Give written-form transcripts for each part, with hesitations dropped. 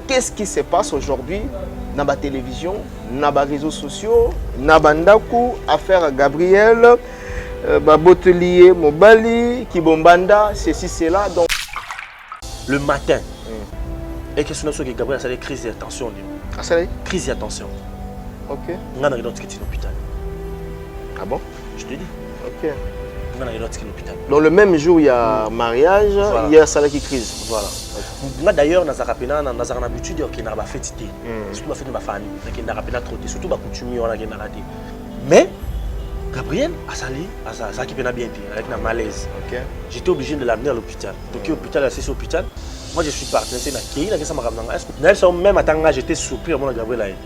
qu'est-ce qui se passe aujourd'hui dans la télévision, dans les réseaux sociaux, dans Bandaku, affaire Gabriel, Botelier, Mobali, Kibombanda, ceci, cela. Donc... Le matin, et que ce que Gabriel a des crises d'attention. Crise d'attention. Ok. On a dans l'hôpital. Ah bon? Je te dis. Ok. On a dans l'hôpital. Donc le même jour, il y a mariage, il y a ça qui crise. Voilà. Moi d'ailleurs, dans la habitude, il y a une fête. Surtout la fête de ma famille. Il y a une trop. Surtout la coutume, il y a une raté. Mais, Gabriel, ça qui bien été, avec un malaise. Ok. J'étais obligé de l'amener à l'hôpital. Donc, l'hôpital, là, c'est l'hôpital. Moi, je suis parti. C'est ça m'a ramené. Est-ce que même à Tanga, j'étais surpris à mon Gabriel.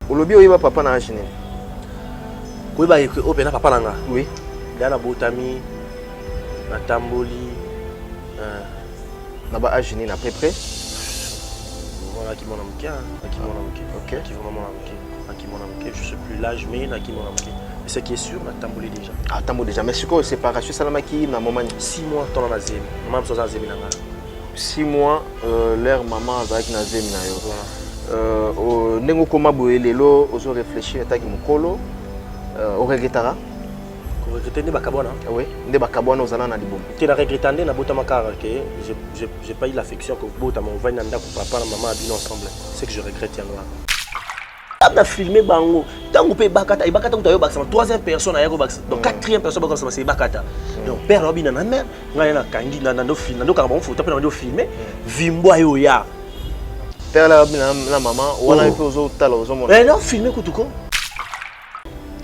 Au lobby, il va papa dans la Chine. Oui, bah, il y a papa dans la. Oui. Il y a Botami, na Tamboli. Na ba Chine, à peu près. Voilà qui m'en a manqué. Ok. Qui vraiment manqué. Je ne sais plus l'âge, mais qui m'en a manqué. Mais ce qui est sûr, na Tamboli déjà. Ah, Tamboli déjà. Mais c'est quoi séparation Salamaki na moment 6 mois, ton na Zemi. Maman soza Zemi na. 6 mois, leur maman avec na Zemi na yo. Au nengo koma boelelo, ozo réfléchir ataki mukolo. Au regrettara. Regretter ne bakabona. Oui, ne bakabona ozana na libombo. Tu la regrettande na bota makara que j'ai pas eu l'affection que bota m'envoie nanda ko papa na maman habillent ensemble. C'est que je regrette yango. On a filmé bango. Tango pe bakata, ibakata utayo bakama troisième personne ayako bakama. Donc quatrième personne bakama c'est bakata. Donc père lobi na mère, ngana na kangi na ndo film, ndo karbon photo pe na ndo filmer. Vimbo ayo ya. Père lobi na maman, wana pe ozo tala ozo mona. Mais non filmer kutuko.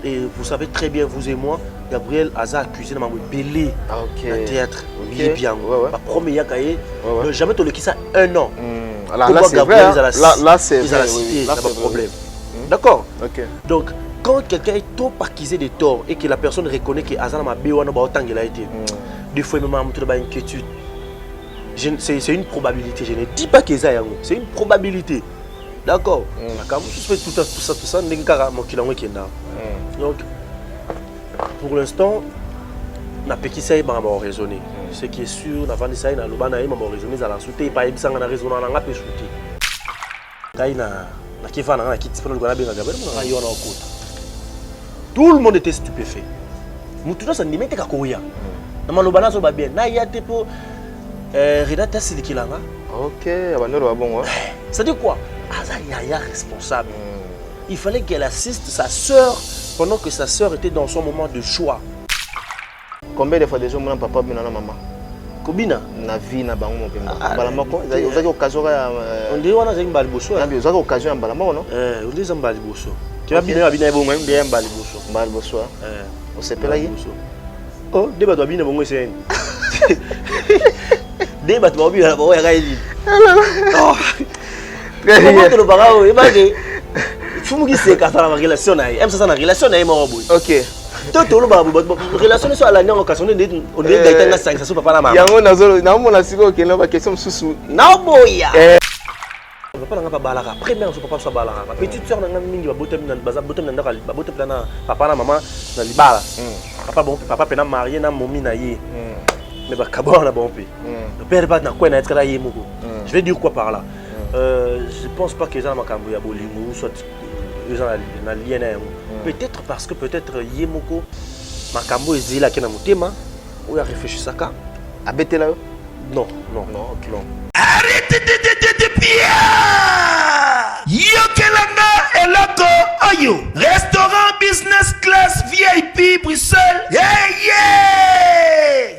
Et vous savez très bien, vous et moi, Gabriel Aza accusé de m'avoir belé dans théâtre. Il est bien. Ma première cahier, jamais tu le quittes ça 1 an. Là, c'est vrai. Là, c'est vrai. Il n'y a pas de problème. D'accord. Donc, quand quelqu'un est trop accusé de tort et que la personne reconnaît que Aza m'a béou, autant qu'il a été, des fois, il m'a une inquiétude. C'est une probabilité. Je ne dis pas que c'est une probabilité. D'accord. Quand je fais tout ça, je ne sais pas qui est là. Donc, pour l'instant, na peki ça y va raisonner. Ce qui est sûr, na vandi ça y na lobana y va raisonner za la souté pas y sanga na raisonner na ngape souté. Kai na kifa na kiti pona ngona benga Gabriel na yo na okota. Tout le monde était stupéfait. Mutuno ça nimete ka koya. Na malobana so ba bien. Na ya te po Renata Silikilanga. OK, abanoro ba bon. Ça dit quoi? Aza yaya responsable. Il fallait qu'elle assiste sa sœur pendant que sa sœur était dans son moment de choix. Combien de fois déjà mon papa bina na maman? Kobina na vie na bango mopemba. Balamako, ezaki occasion ya on dit wana zaki mbali boso. Na ezaki occasion ya balamako non? On dit zambali boso. Tu vas bina bongo même bien mbali boso. Mbali boso. On s'appelle là. Oh, débat doit bina bongo c'est. Débat doit bina bongo ya kaili. Oh. Comment te le parao et bagé. Fumu qui c'est quand la relation na aime ça na relation na mo boy. OK. Toto lo ba relation sur la nyanga occasion de on est dans 5 ça papa na maman. Yango nazolo na mona siko ke na ba question susu. Na boya. Papa na pas balaka. Première papa so balaka. Petite sœur na mingi ba botem na baza botem na ndaka ba botem na papa na maman na libala. Papa bon papa pena marié na momi na ye. Mais ba kabona bon pe. Le père ba na quoi na être là ye moko. Je vais dire quoi par là? Je pense pas que ça m'a cambié à bolingo ou soit na lien. Peut-être parce que peut-être Yemoko Makambo est là qui na mutema ou a réfléchi ça ka abete là. Non. OK. Arrêtez de Pierre. Yokelanga eloko ayo. Restaurant business class VIP Bruxelles. Yeah.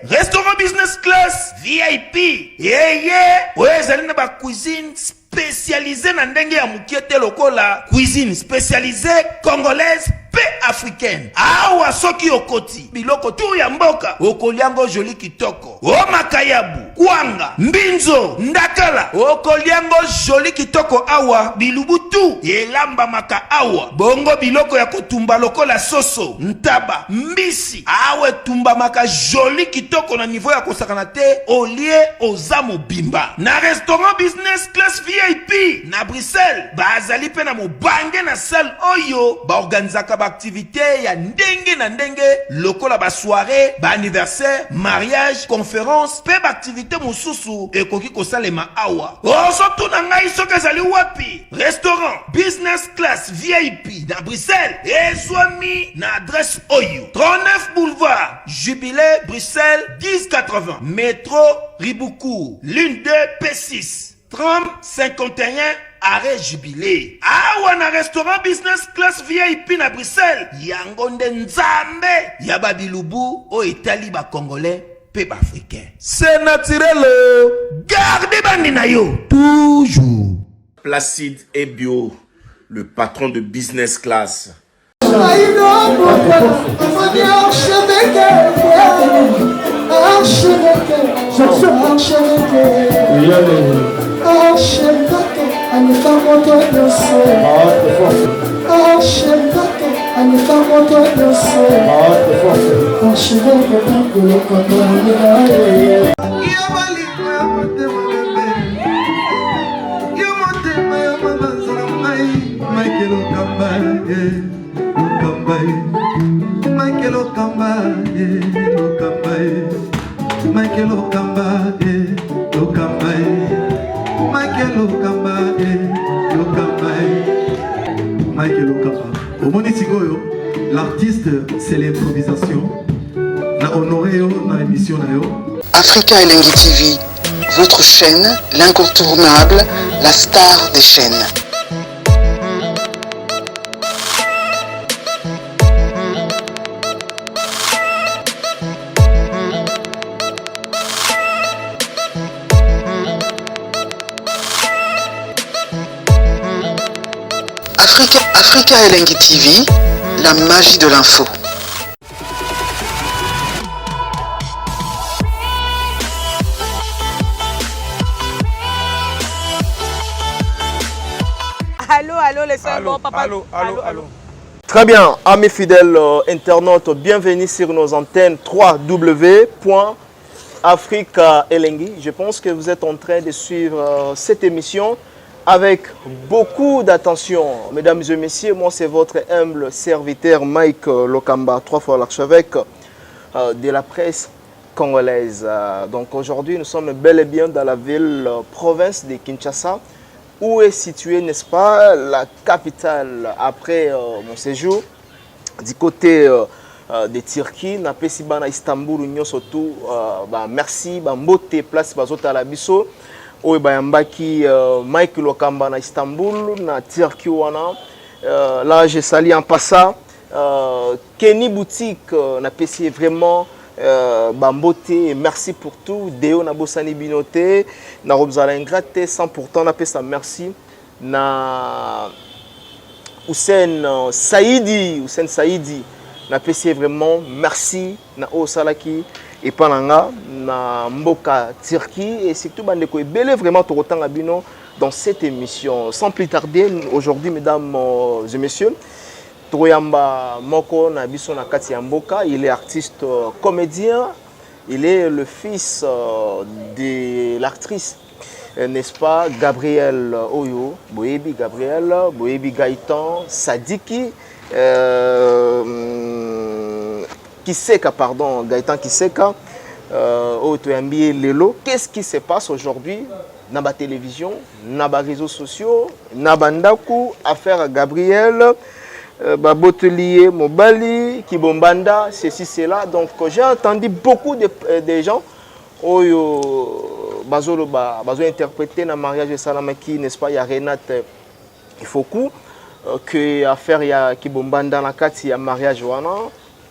Restaurant business class VIP. Yeah. Ouais, ça na ba cuisine spécialisée dans ndenge ya mukiete lokola cuisine spécialisée congolaise pe africaine. Awa soki okoti biloko tu ya mboka okoliango joli kitoko o makayabu kwanga mbinzo ndakala okoliango joli kitoko awa bilubutu elamba maka awa bongo biloko ya kotumba lokola soso ntaba mbisi awe tumba maka joli kitoko na niveau ya kosakana te olie ozamo bimba na restaurant business class VIP na Bruxelles bazali pe na mobange na salle oyo ba organizaka activité ya ndenge na ndenge lokola ba soirée, ba anniversaire, mariage, conférence, pe ba activité mususu ekoki kosalema awa. Ozotu na ngai soki ezali wapi? Restaurant business class VIP na Bruxelles. Ezwami na adresse oyo 39 boulevard Jubilé Bruxelles 1080 métro Riboucourt l'une 2 P6 30 51 arrêt Jubilé. Awa na restaurant business class VIP na Bruxelles. Yango nde nzambe ya babilubu o etali ba congolais pe ba africain. C'est naturel. Gardez bandi na yo toujours. Placide et Bio, le patron de business class. L'artiste, c'est l'improvisation. La honoré dans l'émission. Africa Elengi TV, votre chaîne, l'incontournable, la star des chaînes. Africa Elengi TV, la magie de l'info. Allô, les sœurs, bon papa. Allô. Très bien, amis fidèles internautes, bienvenue sur nos antennes www.Africa Elengi. Je pense que vous êtes en train de suivre cette émission avec beaucoup d'attention. Mesdames et messieurs, moi c'est votre humble serviteur Mike Lokamba, 3 fois l'archevêque de la presse congolaise. Donc aujourd'hui, nous sommes bel et bien dans la ville, province de Kinshasa, où est située, n'est-ce pas, la capitale après mon séjour du côté de Turquie. Na pesiba na Istanbul, union surtout. Merci, mbote place bazota la biso. Oye bayambaki Mike Lokamba na Istanbul, na Turquie wana. Là, je salue en passant Kenny Boutique, na pesi vraiment Bambote, merci pour tout. Deo na bosani binote, na robzala ingrate 100%, na pesa merci. Na Hussein Saïdi, na pesi vraiment merci. Na Osalaki et Pananga, na Mboka Turquie et surtout bandeko ebele vraiment torotanga bino dans cette émission. Sans plus tarder, aujourd'hui mesdames et messieurs, Toyamba Moko na biso na kati ya mboka, il est artiste comédien, il est le fils de l'actrice, n'est-ce pas, Gabriel Oyo, Boyebi Gabriel, Boyebi Gaëtan, Sadiki, Kiseka, pardon, Gaëtan Kiseka, Otoyambi Lelo. Qu'est-ce qui se passe aujourd'hui dans la télévision, dans les réseaux sociaux, dans Bandaku, affaire à Gabriel, Botelier, Mobali, Kibombanda, ceci, cela. Donc j'ai entendu beaucoup de gens qui ont interprété dans le mariage de Salamaki, n'est-ce pas, il y a Renate Ifoku, que affaire ya Kibombanda dans le mariage.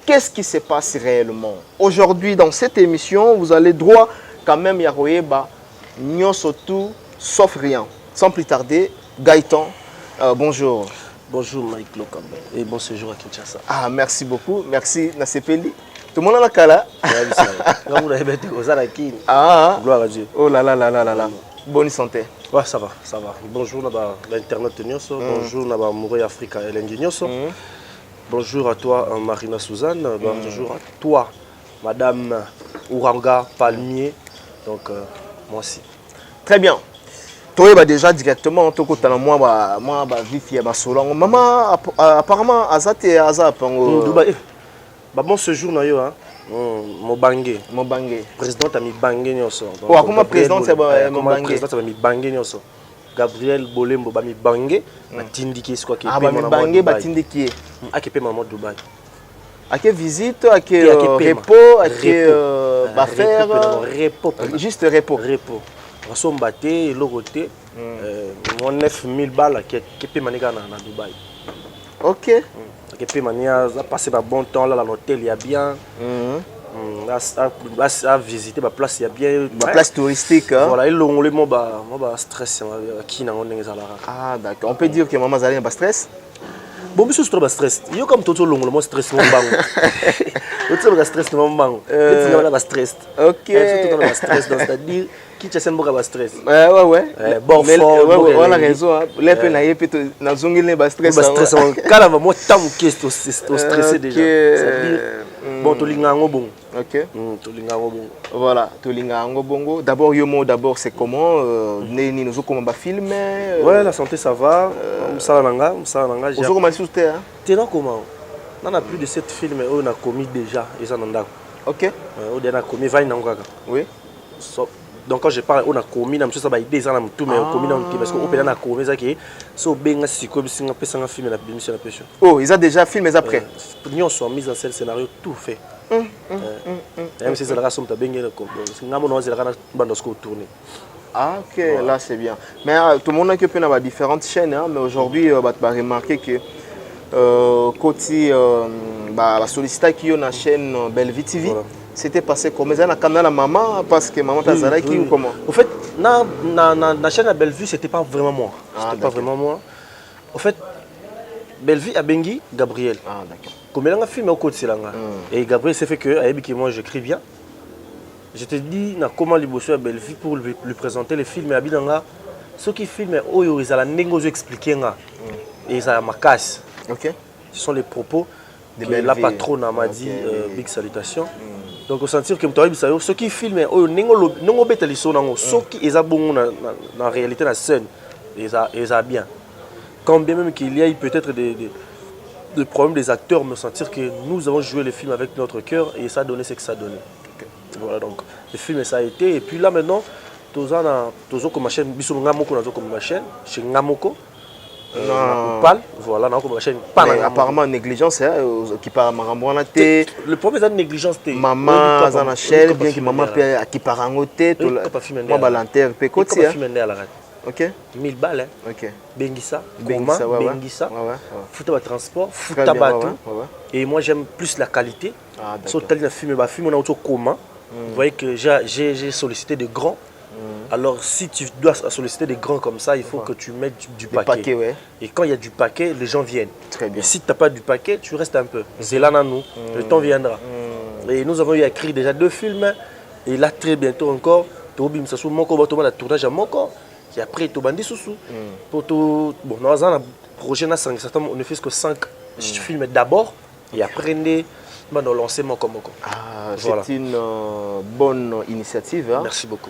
Qu'est-ce qui se passe réellement? Aujourd'hui, dans cette émission, vous allez droit quand même à Royeba, Nyon surtout, sauf rien. Sans plus tarder, Gaëtan, bonjour. Bonjour Mike Lokamba et bon séjour à Kinshasa. Ah, merci beaucoup. Merci Nasepeli. Tout le monde a la kala. Ah, gloire à Dieu. Oh là là là là là là. Bonne santé. Ouais, ça va. Bonjour l'internet Nyoso. Bonjour Naba Mouré Africa Elengi Nyoso. Bonjour à toi Marina Suzanne. Bonjour à toi Madame Ouranga Palmier. Donc moi aussi. Très bien. Toi, bah déjà directement, tu as moi, vif, bah solo. Maman, apparemment, Azat et Azap. Dubaï. Bah bon, ce jour, hein. Mon bangé. Président a mis bangé nyonso. Oh, comment président c'est mon bangé? Président a mis bangé nyonso. Gabriel Bolembo ba mi bangé, ba tindiki ce quoi qui ah ba mi bangé ba tindiki. Akepe maman Dubaï. Ake visite, ake repos, ake ba faire repos. Juste repos. Repos. On s'en battait l'autre mon 9000 balles qui peut manier na Dubaï. OK. Qui peut manier à passer un bon temps là dans l'hôtel, il y a bien. À visiter ma place, il y a bien. Ma place touristique. Hein? Voilà, et le moi stress qui n'a ah d'accord. On peut dire que maman Zali a stress. Bon, monsieur, c'est trop stress. Il y a comme tout le monde, stress, mon bang. Tout le stress, mon bang. Tu stress. Ok. C'est stress, c'est-à-dire qui tu as un stress. Ouais. Bon, on a raison. Les peines à y être dans un stress. Stress. Quand moi, tant que tu es stressé déjà. C'est-à-dire, bon, tu l'as bon. Ok. Voilà, Tolinga Bongo. D'abord, Yomo, d'abord, c'est comment nous avons comment film. Ouais, la santé, ça va. Msalanga. Vous avez commencé sous terre. Tu sais comment? On a plus de 7 films on a commis déjà. Ok. On a commis 20 ans. Oui. Donc quand je parle, on a commis, on a fait des ans, tout mais on commis parce qu'on a commis ça qui so benga siko bisinga pesa nga film na bimission la pêche. Oh, ils ont déjà filmé après. Ils sont mis en scène scénario tout fait. Même si c'est la raison ta benga ko. Ngamo no zela kana bando sko tourner. Ah OK, voilà. Là c'est bien. Mais tout le monde a que peut avoir différentes chaînes hein, mais aujourd'hui tu vas remarquer que côté solliciter qui on a chaîne Bellevue TV. Voilà. C'était passé comme ça, on a la maman parce que maman t'a zara qui ou comment? En fait, la chaîne à Bellevue, c'était pas vraiment moi. C'était pas vraiment moi. En fait, Bellevue a Bengi, Gabriel. Ah d'accord. Comme elle a filmé au côté là. Et Gabriel s'est fait que moi j'écris bien. Je te dis comment les bosser à Bellevue pour lui présenter les films et abidanga. Ceux qui filment ils ont la négoce expliquer et ils ont ma casse. OK. Ce sont les propos de la patronne m'a dit big salutation. Donc on sentir que ceux qui filment non bête les sont ceux qui ils bon dans réalité la scène ils a bien. Quand bien même qu'il y a peut-être des problèmes des acteurs me sentir que nous avons joué les films avec notre cœur et ça a donné ce que ça a donné. Voilà donc le film ça a été et puis là maintenant tous comme ma chaîne biso ngamoko nazo comme ma chaîne chez Ngamoko. Voilà, apparemment négligence qui parle à té. Le problème c'est la négligence té. Maman dans la chaîne bien que maman peut qui part en côté tout moi balanter peut côté. OK 1000 balles hein. OK. Bengissa, Bengissa. Fouta transport, fouta bateau. Et moi j'aime plus la qualité. Sauf que le film on a autre comment. Vous voyez que j'ai sollicité de grands. Alors si tu dois solliciter des grands comme ça, il faut que tu mettes du paquet. Ouais. Et quand il y a du paquet, les gens viennent. Très bien. Et si tu n'as pas du paquet, tu restes un peu. C'est là nous, le temps viendra. Et nous avons écrit déjà 2 films. Et là très bientôt encore, Tobim Sassou Moko va la tournage à Moko. Et après Tobandi Soussou. Pour tout bon, nous avons un projet on ne fait que 5 films d'abord et après on lancer Moko Moko. C'est une bonne initiative. Hein? Merci beaucoup.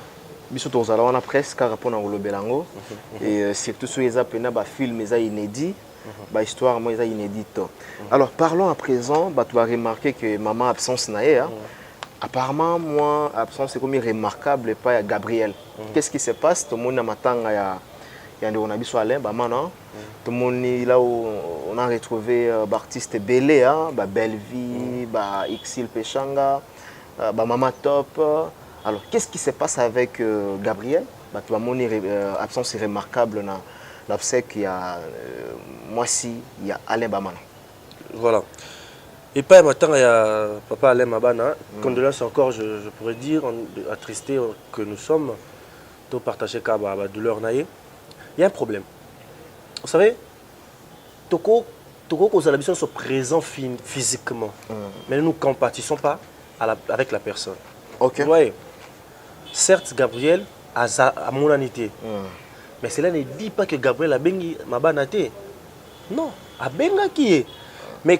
Biso tozala wana presque rapport na lobelango et surtout sur les appels ba film inédit ba histoire moi inédite. Alors parlons à présent tu vas remarquer que maman absence naé apparemment moi absence c'est comme remarquable pas à Gabriel. Qu'est-ce qui se passe tout le monde na matanga ya ndio na biso Alain ba mana tout le monde là où on a retrouvé artistes belé ba Bellevue ba Xil Pechanga ba Mama Top. Alors, qu'est-ce qui se passe avec Gabriel? Tu vas montrer absence remarquable dans l'obsèque. Il y a moi si il y a Alain Bamana. Voilà. Et pas maintenant il y a papa Alain Mabana. Condoléances encore, je pourrais dire, attristé que nous sommes, de partager la douleur naïe. Il y a un problème. Vous savez, Toko aux habitudes sont présents physiquement, mais nous ne compatissons pas avec la personne. Ok. Vous voyez? Certes, Gabriel a mon anité. Mais cela ne dit pas que Gabriel a bengi mabanate. Non, a benga qui est. Mais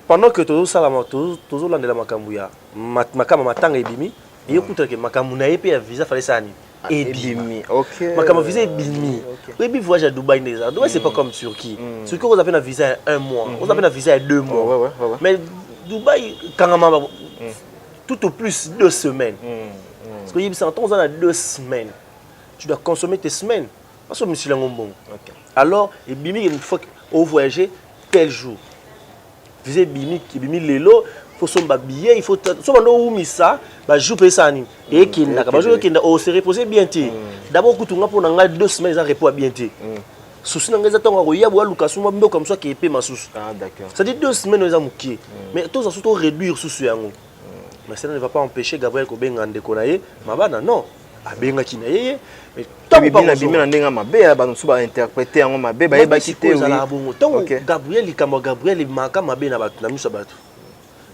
pendant que tout ça, tout la makambuya, makama matanga ebimi, et écoute que makamunaye pe visa fallait ça ni. Ebimi. Ok. Ma visa Ebimi. Oui, puis voyage à Dubaï, Dubaï c'est pas comme Turquie. Turquie, vous avez un visa à 1 mois. Vous avez un visa à 2 mois. Ouais. Mais Dubaï, quand tout au plus 2 semaines. Parce que si on a 2 semaines, tu dois consommer tes semaines. Parce que monsieur Langombo. Alors, Ebimi, une fois qu'on voyage, tel jour. Visa Ebimi, Lelo. Il faut son billet, il faut son ça, bah je paye ça et qui n'a pas joué qui n'a se reposer bien té. D'abord quand on a pour 2 semaines ça repos bien té. Souci n'a pas tant à boire Lucas mbo comme ça qui paye ma souci. Ah d'accord. Ça dit 2 semaines on a mouké. Mais tous ça surtout réduire souci yango. Mais ça ne va pas empêcher Gabriel ko benga ndekonaye, mabana non. Abenga kinaye mais tant pas na ndenga mabe ba nsu ba interpréter yango mabe ba yeba kité oui. Tant Gabriel likamo Gabriel maka mabe na batu na miso batu.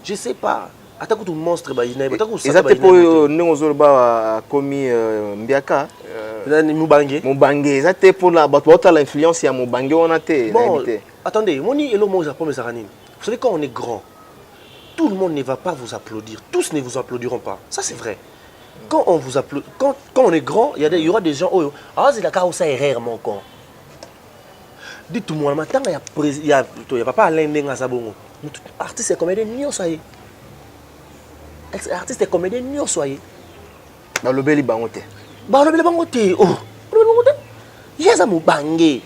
Je sais pas. Attends que tu monstres ba ina. Attends que ça. Exactement pour ndongo ba komi Mbiaka. Mubange. Exactement pour la batu l'influence ya Mubange on a té. Bon, attendez, moni elo mo Japon mes aranine. Vous savez quand on est grand, tout le monde ne va pas vous applaudir. Tous ne vous applaudiront pas. Ça c'est vrai. Quand on vous applaudit, quand on est grand, il y aura des gens ah c'est la cas où ça erreur mon corps. Dites-moi matin il y a papa Alain Ndenga Sabongo. Artiste et comédien ni soyez. Artiste et comédien ni soyez. Dans le beli bangote. Bah le beli bangote. Oh. Yeza mo bangé.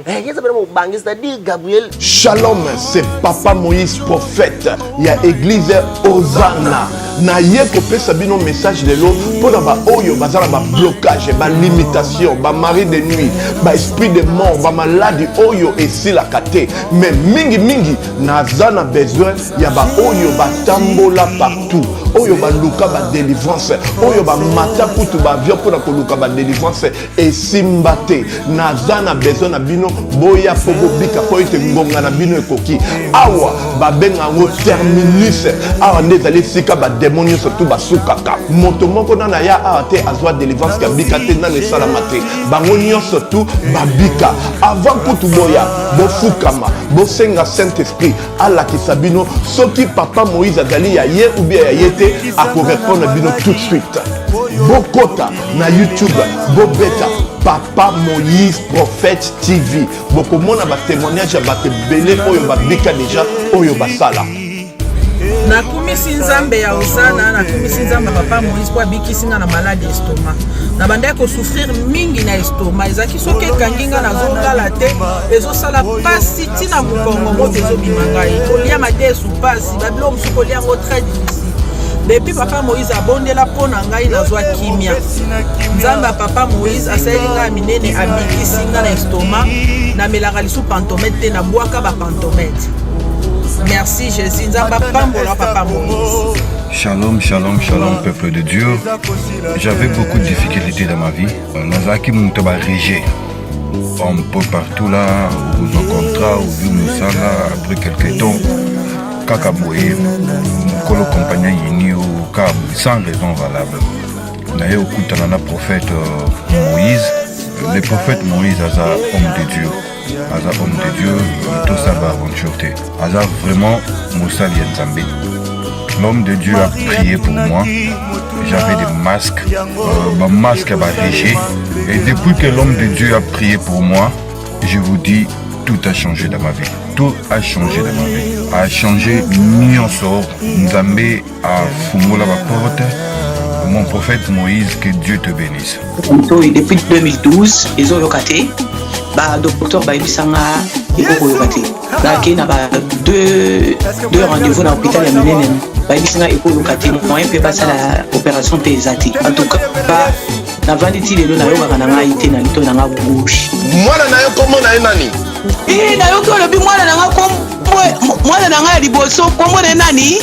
Yeza mo bangé c'est-à-dire Gabriel. Shalom, c'est Papa Moïse prophète. Il y a église Hosanna. Na ye kopesa bino message de l'eau pour ba oyo bazala ba blocage, ba limitation, ba mari de nuit, ba esprit de mort, ba maladie oyo et si la kate. Mais mingi nazana besoin ya ba oyo ba tambola partout. Oyo ba luka ba délivrance, oyo ba mata putu ba avion pour ko luka ba délivrance et simbate. Nazana besoin na bino boya pogo bika po ite ngonga na bino ekoki. Awa ba benga ngo terminus. Awa ndezali sika ba démonios surtout basukaka moto moko na ya ate azwa délivrance ka bika te na le salamate bangonio surtout babika avant kutu boya bofukama bosenga Saint Esprit ala kisabino soki Papa Moïse azali ya ye ou bien ya yete a ko répondre bino tout de suite bokota na YouTube bobeta Papa Moïse prophète TV bokomona ba témoignage ba belé oyo babika déjà oyo basala. Nakumisi nzambe ya Hosanna, nakumisi nzambe Papa Moïse po abikisi nga na malade estomac. Na banda ko souffrir mingi na estomac. Ezaki soki kanginga na zongala te, ezosala pasi tina mukongo moto ezobima ngai. Kolia mate su pasi, babilo musu kolia ngo très difficile. Depuis Papa Moïse abondela pona ngai nazwa kimia. Nzambe Papa Moïse asali nga minene abikisi nga na estomac, na melaka lisu pantomètre na boaka ba pantomètre. Merci Jésus, Papa Moïse. Shalom, shalom, shalom, peuple de Dieu. J'avais beaucoup de difficultés dans ma vie. Nazaki Moutaba Régé. Un peu partout là, aux contrats, au Vimoussala, après quelques temps, Kakaboué, Mokolo compagnie Yini au Cab, sans raison valable. D'ailleurs, au Koutanana prophète Moïse, le prophète Moïse, Aza, homme de Dieu. Aza homme de Dieu, tout ça va aventure. Aza vraiment Moussa Lienzambe. L'homme de Dieu a prié pour moi. J'avais des masques, ma masque a régé. Et depuis que l'homme de Dieu a prié pour moi, je vous dis, tout a changé dans ma vie. Tout a changé dans ma vie. A changé Nyonso. Nzambe a fumola ma porte. Mon prophète Moïse, que Dieu te bénisse. Depuis 2012, ils ont locaté. Docteur Baïbisanga et Koyokate. Là, il y a deux rendez-vous dans l'hôpital de Ménénen. Baïbisanga et Koyokate. Moi, je peux passer à l'opération Pesati. En tout cas, na vanditi lelo na yoka na ngai te na lito na nga bouche. Mwana na yo komo na nani? Na yo ko lobi mwana na nga kombo mwana na nga liboso kombo na nani?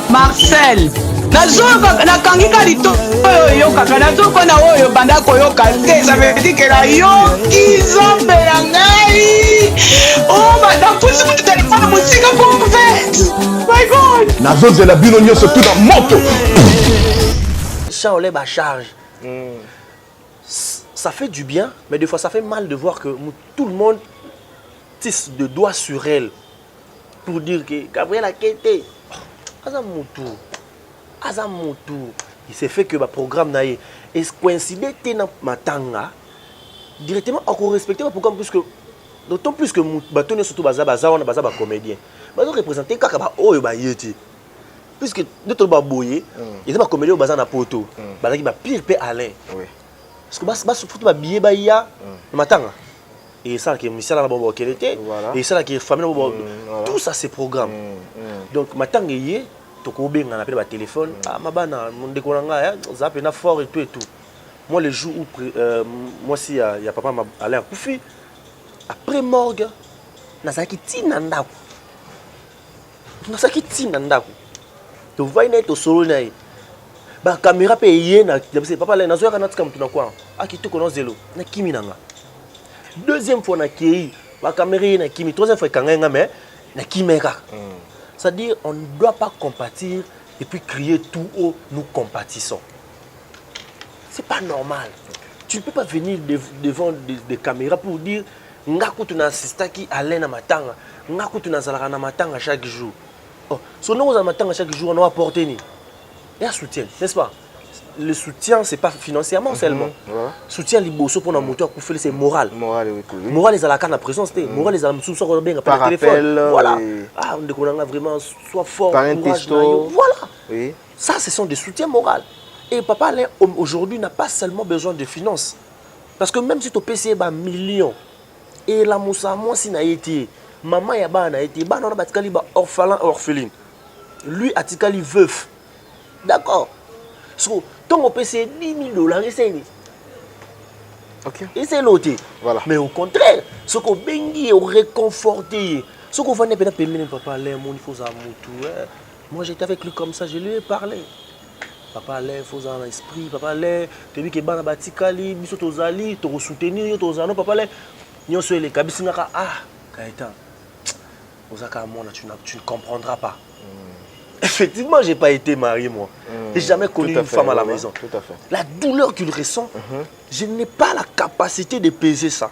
Marcel. Nazoka nakangika lito oyo yoka nazoka na oyo banda koyoka te ça veut dire que la yoki zombe na ngai. Oh madame pour ce téléphone musika prophète. My God. Nazozela bino nyonso tout dans moto. Ça on les ba charge. Ça fait du bien, mais des fois ça fait mal de voir que tout le monde tisse de doigts sur elle pour dire que Gabriel a quitté. Azamutu. Il s'est fait que le programme naïe. et coïncider tena matanga directement encore respecter pourquoi plus que d'autant plus que batonne surtout baza ba comédien bazo représenter kaka ba oyo ba yeti puisque d'autres ba boyer ils ba comédien baza na poto bazaki ba pire pe Alain oui parce que bas surtout ba billet ba ya matanga et ça qui misala na bobo quel était et ça qui famille na bobo tout ça c'est programme donc matanga yé to ko benga na pele ba téléphone ah mabana mon décolanga ya za pe na fort et tout moi les jours où moi si y a papa Alain Koufi après morgue nazaki tina ndako to vai na to solo na ba caméra pe yé na papa Alain nazo ya na tika mtu na kwa akito kono zelo na kimi nanga deuxième fois na ki ba caméra na kimi troisième fois kanga mais na kimeka c'est-à-dire on ne doit pas compatir et puis crier tout haut nous compatissons. C'est pas normal. Tu ne peux pas venir devant des caméras pour dire ngaku tu n'assistes qui Alain na matanga, ngaku tu n'azalaka na matanga chaque jour. Oh, son nom à matanga chaque jour on va apporter ni. Il y a soutien, n'est-ce pas? Le soutien c'est pas financièrement seulement. Soutien liboso pour na moto pour faire c'est moral. Moral les alaka na présence té, moral les amis sous bien par téléphone. Voilà. Ah on découvre vraiment soit fort, courage. Voilà. Oui. Ça ce sont des soutiens moraux. Et papa Alain aujourd'hui n'a pas seulement besoin de finances. Parce que même si tu payes un million, et la moussa, moi si na été, maman ya ba na été, ba na batikali ba orpheline. Lui atikali veuf. D'accord. So, tant on paye $10,000, et c'est l'autre. Voilà. Mais au contraire, ce qu'on bengi au réconforté, ce qu'on va ne pas payer papa Alain, mon il faut ça moutou. Moi j'étais avec lui comme ça, je lui ai parlé. Papa Alain, il faut un esprit. Papa Alain, tu dis que bana batikali, biso tozali, to soutenir, tozano. Papa Alain, nyo so ele kabisinaka ah, Kaita. Ozaka mona, tu ne comprendras pas. Effectivement, j'ai pas été marié moi. J'ai jamais connu une femme à la maison. Tout à fait. La douleur qu'il ressent, je n'ai pas la capacité de peser ça.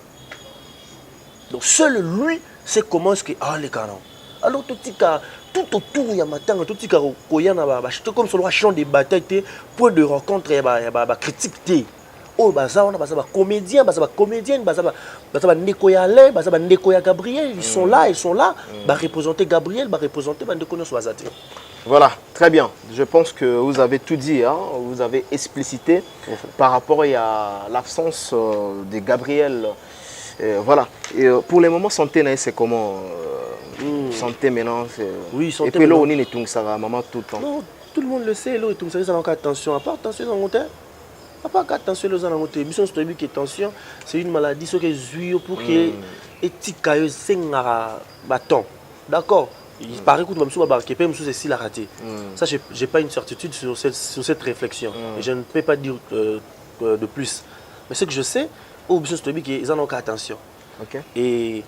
Donc seul lui sait comment est-ce que les canons. Alors tout autour il y a matin tout petit koyana ba comme sur le champ de bataille point de rencontre il y a critique té oh baza on ba comédien ba comédienne ba Ndekoya Alain ba Ndekoya Gabriel ils sont là ba représenter Gabriel ba représenter ba Ndekoya Swazati. Voilà, très bien. Je pense que vous avez tout dit, hein? Vous avez explicité par rapport à l'absence de Gabriel. Voilà. Et pour le moment, santé, c'est comment santé maintenant. Oui, santé. Et puis là, on est tout ça, maman tout le temps. Non, tout le monde le sait, là, tout ça, ça n'a pas attention. À part attention, à part attention, les gens qui tension, c'est une maladie, ce que je pour que éthique c'est un bâton. D'accord. Il paraît que c'est si la raté. Ça, je n'ai pas une certitude sur cette réflexion. Et je ne peux pas dire de plus. Mais ce que je sais, ils en ont attention. Okay. Et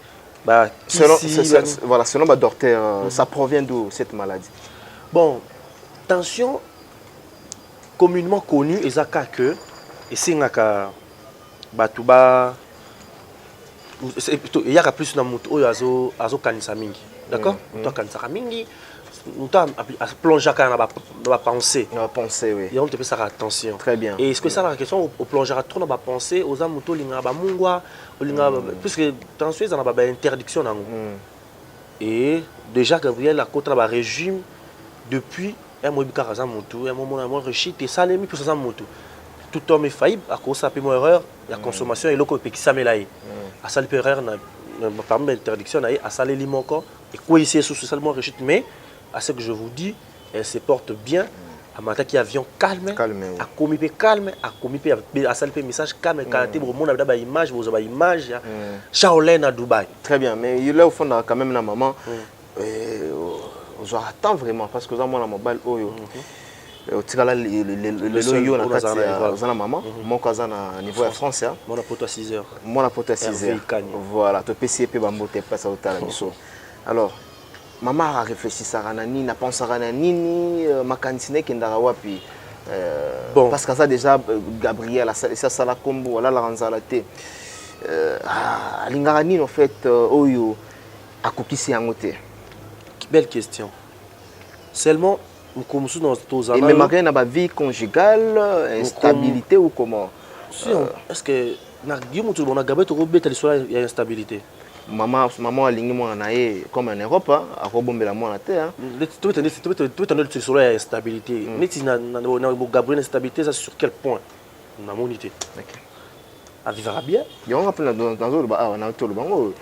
selon ma docteur, ça provient d'où cette maladie? Bon, tension communément connue, et c'est un Batouba. Il y a plus de moto azo kanisa mingi. D'accord? Toi kanisa mingi, nous plongeons dans la pensée. Dans la pensée, oui. Et on te fait ça attention. Très bien. Et est-ce que ça la question on plongera trop dans la pensée aux amoto linga ba mungwa, puisque tension ils en a une interdiction dans. Et déjà Gabriel a contre la régime depuis un mois bikaraza moto, un moment rechite et ça les mis pour ça moto. Tout homme est faillible à cause de la erreur, la consommation et le côté qui s'améliore. À ça l'erreur parmi l'interdiction à ça les limons et quoi ici sous seulement rechite mais à ce que je vous dis elle se porte bien à matin qui avion calme à commis calme à commis à ça le message calme qualité pour monde d'abord image vous avez image Shaolin à Dubaï. Très bien mais il est au fond quand même la maman j'attends vraiment parce que dans mon mobile au tigala le loyo na kati ya maman mon cousin na niveau de France ya mon apoto à 6 heures mon apoto à 6 heures voilà to PCP bambote passe au tala biso. Alors maman a réfléchi ça na nini na pense na nini makanisine kendara wapi bon parce que ça déjà Gabriel ça sala kombo wala la ranzala te alingara nini en fait oyo akokisi yango te. Belle question. Seulement Et même après, dans vie conjugale, instabilité ou comment? Est-ce que on a gabé trop bête il y a instabilité. Maman a ligné moi comme en Europe, à rebomber la moi en terre. Tu veux instabilité. Gabriel instabilité, ça sur quel point? On a monité. À vivre bien. Il y a un peu dans le bango.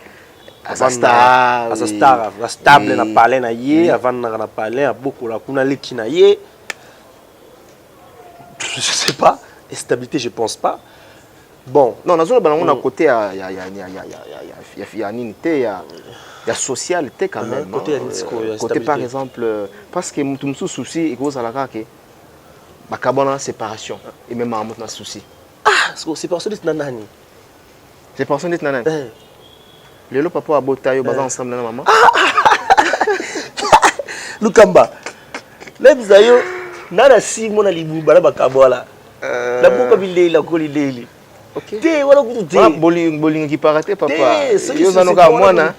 Asa star, la stable na parler na ye, avant na parler beaucoup la kuna leki na ye. Je sais pas, stabilité je pense pas. Bon, non, dans le bango on a côté il y a socialité quand même. Côté par exemple parce que tout me souci et cause à la que ba kabana séparation et même à na souci. Ah, c'est parce que c'est nanani. C'est parce que c'est nanani. Lelo papa abota yo baza ensemble na maman. Lukamba. Lebza yo nana si mona libuba na bakabola. La boka bilela ko lileli. OK. Té wala ko té. Bolingi qui paraté papa. Yo zanoka mwana.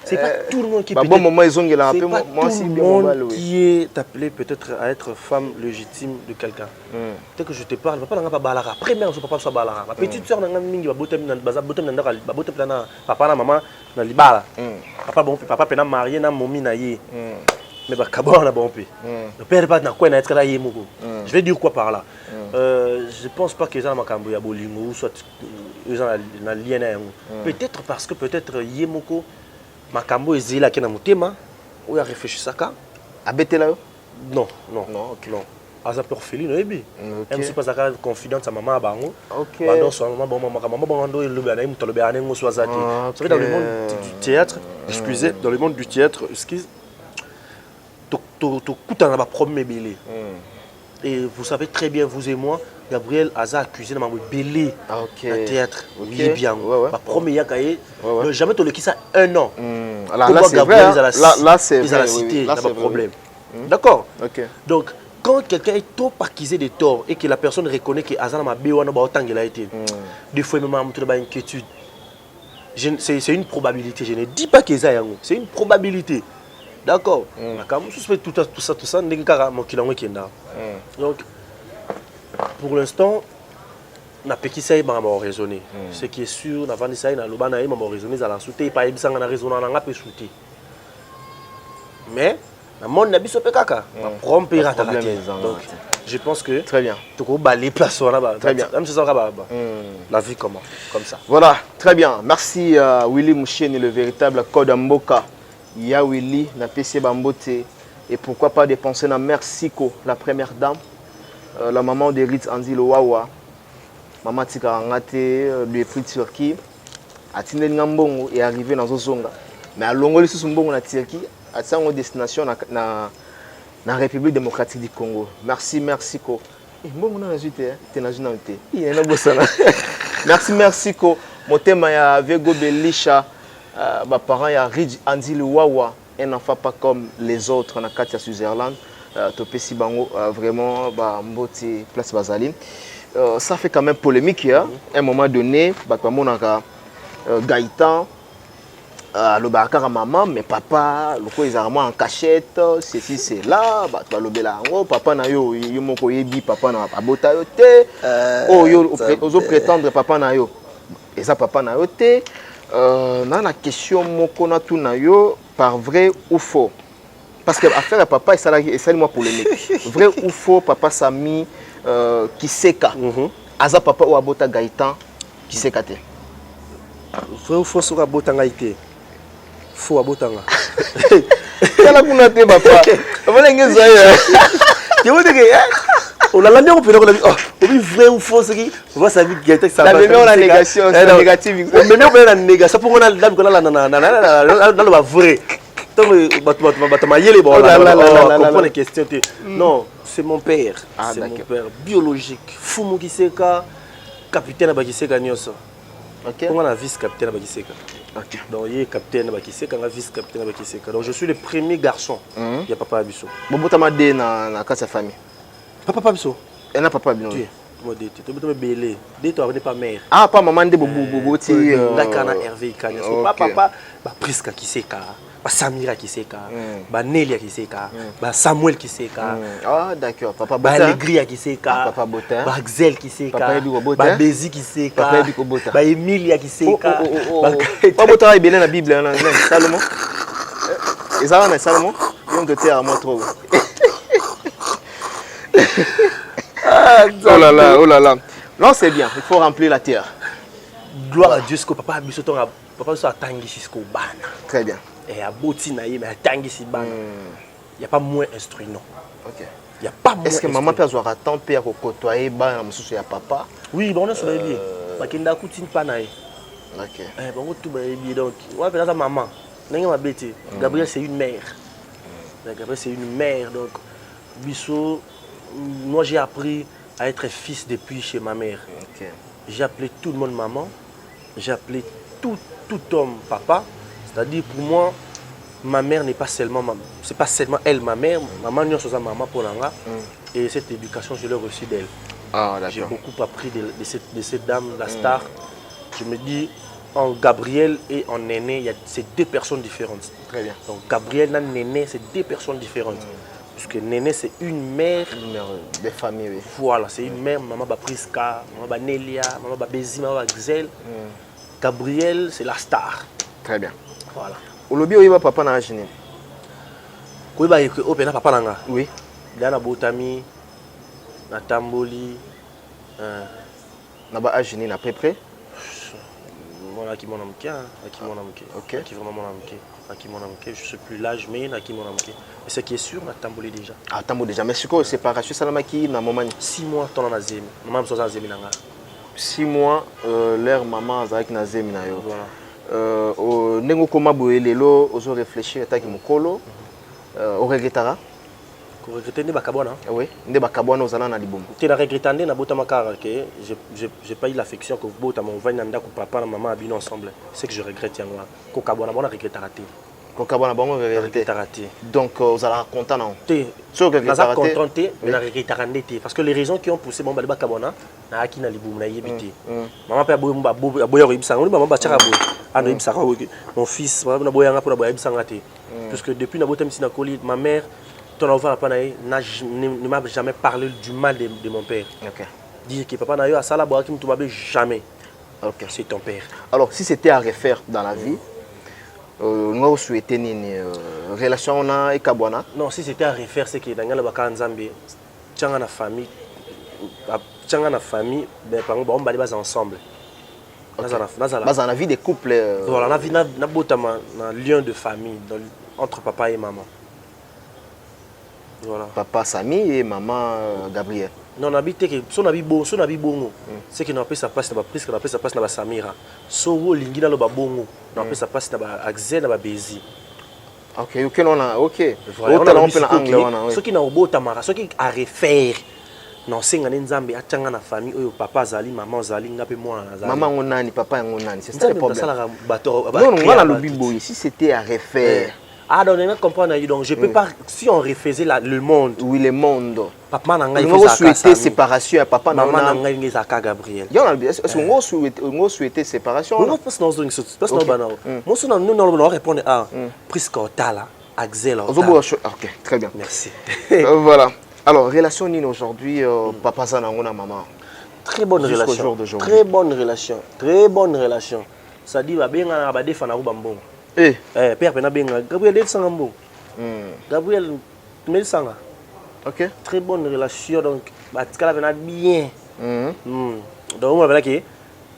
C'est pas tout le monde qui peut. Bon moment ils ont la peu moi aussi qui est appelé peut-être à être femme légitime de quelqu'un. Peut-être que je te parle, papa n'a pas balara. Première fois papa soit balara. Ma petite sœur n'a mingi ba botem na baza botem na ba botem na papa na maman na libala. Papa bon papa pena marié na momi na ye. Mais ba kabon na bon pe. Le père pas na quoi na être là ye moko. Je vais dire quoi par là. Je pense pas que ça na makambo ya bolingo ou soit ils ont na lien na yango. Peut-être parce que peut-être ye moko makambo ezila ke na mutema ou ya réfléchir ça ka abetela yo non asa orpheline ebi elle ne pas ça confidente sa maman bango pendant son maman bon maman bon ndo le bana muto le bana ngo swazati c'est vrai dans le monde du théâtre excusez dans le monde du théâtre excuse to kutana ba problème belé et vous savez très bien vous et moi Gabriel Aza accusé de m'avoir belé au théâtre. Oui, bien. Ma première cahier, jamais tu le qui ça 1 an. Là c'est vrai. Là c'est vrai. La cité, il n'y a pas de problème. D'accord. Donc quand quelqu'un est trop accusé de tort et que la personne reconnaît que Aza m'a béou na ba autant qu'il a été. Des fois même am tout ba inquiétude. C'est une probabilité. Je ne dis pas que ça yango. C'est une probabilité. D'accord. Quand on suspecte tout ça n'est qu'à mon kilango qui est là. Donc pour l'instant, na peki ça m'a raisonné. Ce qui est sûr, na vandi ça na lobana m'a raisonné za la souté pas ebisa na raisonner na pe souté. Mais na monde na biso pe kaka, na tromper à la tête. Donc je pense que très bien. Tu ko balé place là-bas. Très bien. Même ça la vie comment comme ça. Voilà, très bien. Merci Willy Moucheni le véritable code Mboka. Ya Willy na PC Bambote et pourquoi pas dépenser na Mexico la première dame. La maman de Ritz Anzilo Wawa, maman Tika Angate, lui est pris de Turquie, a tenu Ngambongo et arrivé dans Zozonga. Mais à Longoli sous Mbongo na Turquie, à sa destination na République démocratique du Congo. Merci ko. Mbongo na ajouté, t'es na junalité. Il y a un bossana. Merci ko. Mon thème ya Vego Belisha, ma parent ya Ritz Anzilo Wawa, un enfant pas comme les autres na Katia Switzerland. Topesi bango vraiment mboti place Bazaline. Ça fait quand même polémique hein. À un moment donné bamonaka Gaëtan le bakara maman mais papa le ko ils en cachette ceci c'est là ba lobela ngo papa na yo moko yebi papa na abota yo te oh yo ozo prétendre papa na yo et ça papa na yo te na la question moko na tout na yo par vrai ou faux. Parce que affaire à papa, c'est moi polémique. Vrai ou faux, papa Sami qui sait Aza papa ou abota Gaëtan qui sait kate. Vrai ou faux sur abota Gaëtan. Faux abota nga. Kala kuna te papa. Voilà ngeza ya. Tu vois que on a la mienne on peut dire oh, vrai ou faux c'est qui va ça vite Gaëtan ça. La même on a négation, c'est négatif. Même on a négation pour on a dans le vrai. Non, c'est mon père. C'est mon père biologique. Fumu Kiseka, capitaine Bakiseka Nyoso. On a vice-capitaine Bakiseka. Donc il est capitaine Bakiseka, on a vice-capitaine Bakiseka. Donc je suis le premier garçon. Il y a papa Abisso. Bon, tu m'as dit dans la famille. Papa Abisso. Et n'a papa Abisso. moi d'été. Tu me belé. D'été, on n'est pas mère. Ah, pas maman de Bobo. Dakana Hervé Kanya. Papa, Priska qui sait ka. Samira qui sait ka. Nelia qui sait ka. Samuel qui sait ka. Ah, d'accord. Papa Botin. Allegria qui sait ka. Papa Botin. Axel qui sait ka. Papa Bézi qui sait ka. Papa Emilia qui sait ka. Papa Botin est bien dans la Bible. Salomon. Et ça va, Salomon. Ils ont doté à moi trop. Oh là là, oh là là. Non, c'est bien, il faut remplir la terre. Gloire à Dieu, ce que papa a mis sur ton papa a tangi jusqu'au ban. Très bien. Et à Boti naïe, mais à tangi si ban. Il n'y a pas moins instruit, non. Ok. Il n'y a pas moins. Est-ce que maman peut avoir temps pour côtoyer ban am sous ya papa? Oui, bon on est sur les billets. Parce qu'il n'a coûté pas naïe. Ok. Bon tout les billets donc. Ouais, mais là maman. N'est-ce pas bête. Gabriel c'est une mère. Gabriel c'est une mère donc. Bissot, moi j'ai appris à être fils depuis chez ma mère. Okay. J'ai appelé tout le monde maman, j'ai appelé tout homme papa. C'est-à-dire pour moi, ma mère n'est pas seulement c'est pas seulement elle ma mère, maman n'est pas maman pour l'anga. Et cette éducation je l'ai reçue d'elle. Ah, j'ai beaucoup appris de cette dame, la star. Je me dis en Gabriel et en Néné, c'est deux personnes différentes. Très bien. Donc Gabriel et Néné, c'est deux personnes différentes. Parce que Néné, c'est une mère de famille. Oui. Voilà, c'est une mère. Maman Priska, maman Nelia, maman Bézi, maman Axel. Gabriel, c'est la star. Très bien. Voilà. Olobi oyiba papa na Gine. Oyiba opena papa nanga. Oui. Dana Botami, na Tamboli. Na ba Gine na peu près. Voilà qui mon amke, qui mon amke. OK. Qui vraiment mon amke. Qui mon amke, je sais plus l'âge mais na qui mon amke. Et ce qui est sûr, na Tamboli déjà. Ah, Tamboli déjà. Mais c'est quoi séparation salamaki na maman 6 mois ton na zemi. Maman so za zemi nanga. 6 mois leur maman azaki na zemi na yo. Voilà. Au nengo koma boye lelo ozo réfléchir ataki mokolo. Au regrettara. Ko regretter ne bakabona. Oui, nde bakabona ozala na libomo. Tu na regrettande na bota makara que j'ai pas eu l'affection que bota mon vanya ndako papa na maman abino ensemble. C'est que je regrette yango. Ko kabona bona regretter raté. Kokabana bango raté. Donc ozala content non. Té. So que na contenté mais na regretter té parce que les raisons qui ont poussé bon balba kabona na aki na libomo na yebité. Maman pe aboya ibisa ngoli maman ba tchaka boy. Ano ibisa ka mon fils na boya nga pour boya ibisa ngate. Parce que depuis na bota misi na koli ma mère ton enfant ne m'a jamais parlé du mal de mon père. Okay. Dire que papa n'a eu à ça là qui me trouvait jamais. Okay. C'est ton père. Alors si c'était à refaire dans la vie, nous souhaitons une relation avec Kabwana. Non, si c'était à refaire, c'est que dans la Bakanzambe, tchanga na famille, ben par exemple on va aller ensemble. Dans la vie des couples. Voilà, la vie na botama na lien de famille entre papa et maman. Voilà. Papa Sami et maman Gabriel. Non, on habite que son habit bongo. C'est que nous appelle sa place na ba Priska, on appelle sa place na ba Samira. So wo lingi na lo ba bongo, on appelle sa place na ba Axel na ba Bézi. OK, OK on a OK. Voilà, on peut na angle wana. Ce qui na obota mara, ce qui a refaire. Non, senga nzambe atanga na famille oyo papa zali, maman zali ngape mwana na zali. Maman ngonani, papa ngonani, c'est ça le problème. Non, on va la lobiboy, si c'était à refaire. Ah, donc, on comprend. Donc, je peux pas. Si on refaisait le monde. Oui, le monde. Papa n'a pas souhaité séparation. Papa n'a pas souhaité Gabriel. Est-ce qu'on souhaité séparation? Non, parce que nous allons répondre à Priska Otala, Axel. Ok, très bien. Merci. Voilà. Alors, relation Nino aujourd'hui, papa Zanangona, maman. Très bonne relation. Très bonne relation. Très bonne relation. Ça dit, va bien à la défense à Rubambon. Père Penabenga, Gabriel Delsangambo. Gabriel Melsanga. Ok. Très bonne relation, donc Batikala vena bien. Donc on va dire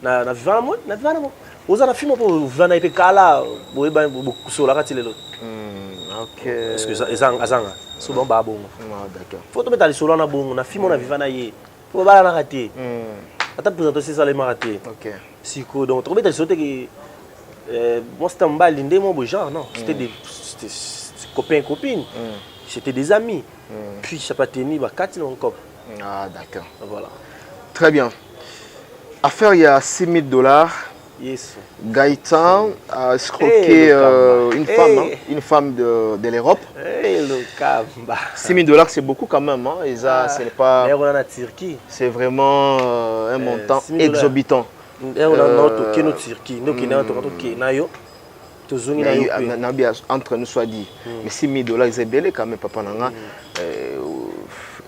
que na vivana mo, na vivana mo. Oza na film pour vivana ipe kala, boye ba sola katilelo. Ok. Est-ce que azanga souvent ba bongo. D'accord. Faut to mettre les sola na bongo, na film na vivana ye. Faut ba na raté. Ata présenter ça les raté. Ok. Siko donc to mettre sauter que moi c'était un bal l'indé mon genre non, c'était des copains copines. C'était des amis. Puis ça pas tenu ba 4 encore. Ah d'accord. Voilà. Très bien. Affaire il y a $6,000. Yes. Gaëtan a escroqué une femme de l'Europe. Hey, le Kamba. 6 000 $, c'est beaucoup quand même. Hein. Et ça, ce n'est pas. C'est vraiment un montant exorbitant. Entre nous soit dit. Mais 6 000 $, c'est belé quand même, papa Nanga.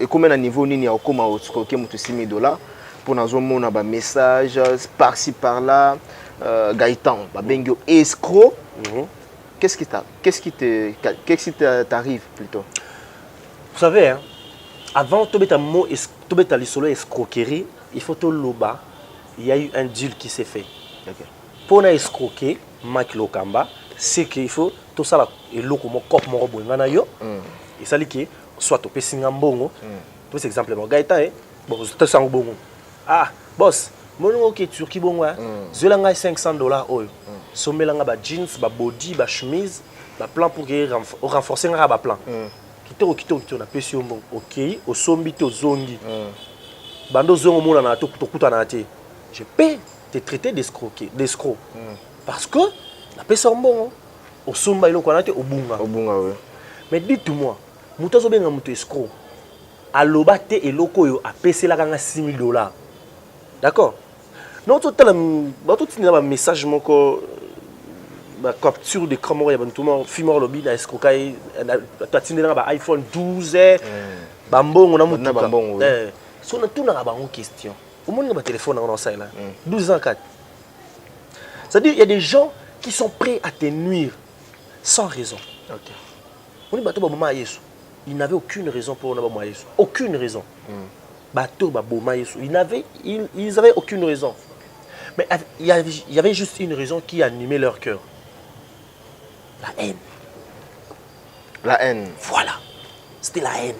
Et combien de niveau ni a comment escroquer 6 000 $? Pour nous avoir un message par-ci par-là, Gaëtan, Bengo escroc. Qu'est-ce qui t'arrive plutôt? Vous savez, hein, avant de mettre l'isolo escroquerie, il faut que loba. Il y a eu un deal qui s'est fait. Okay. Pour escroquer, Mike Lokamba, c'est qu'il faut tout ça et l'eau comme cop mon robot yo. Et ça dit soit au Pessingambongo. Pour exemple, Gaëtan, bon, c'est ça bongo. Ah, boss, mon nom est Turquie bon ouais. Je l'ai 500 $. Somme langa ba jeans, ba body, ba chemise, ba plan pour renforcer un ba plan. Kito na pesi bon. OK, au sombi to zongi. Bando zongo mona na to kuta na te. Je peux te traiter d'escroc. Parce que la pesi bon au somba ilo kwa na te obunga. Obunga ouais. Mais dites-moi, muta zo benga muto escroc. Aloba te eloko yo a pesi la kanga 6 000 $. D'accord? Non, tout un message, mon capture d'écran, il y a tout le monde, film lobby, la escroquerie, iPhone 12, bambon, on a mon bambon. Si on a tout une question, au moins on a un téléphone, on a ça là. 12 ans, 4. C'est-à-dire, il y a des gens qui sont prêts à te nuire sans raison. On dit, il n'avait aucune raison pour nous. Aucune raison. Ils avaient aucune raison. Mais il y avait juste une raison qui animait leur cœur. La haine. La haine. Voilà. C'était la haine.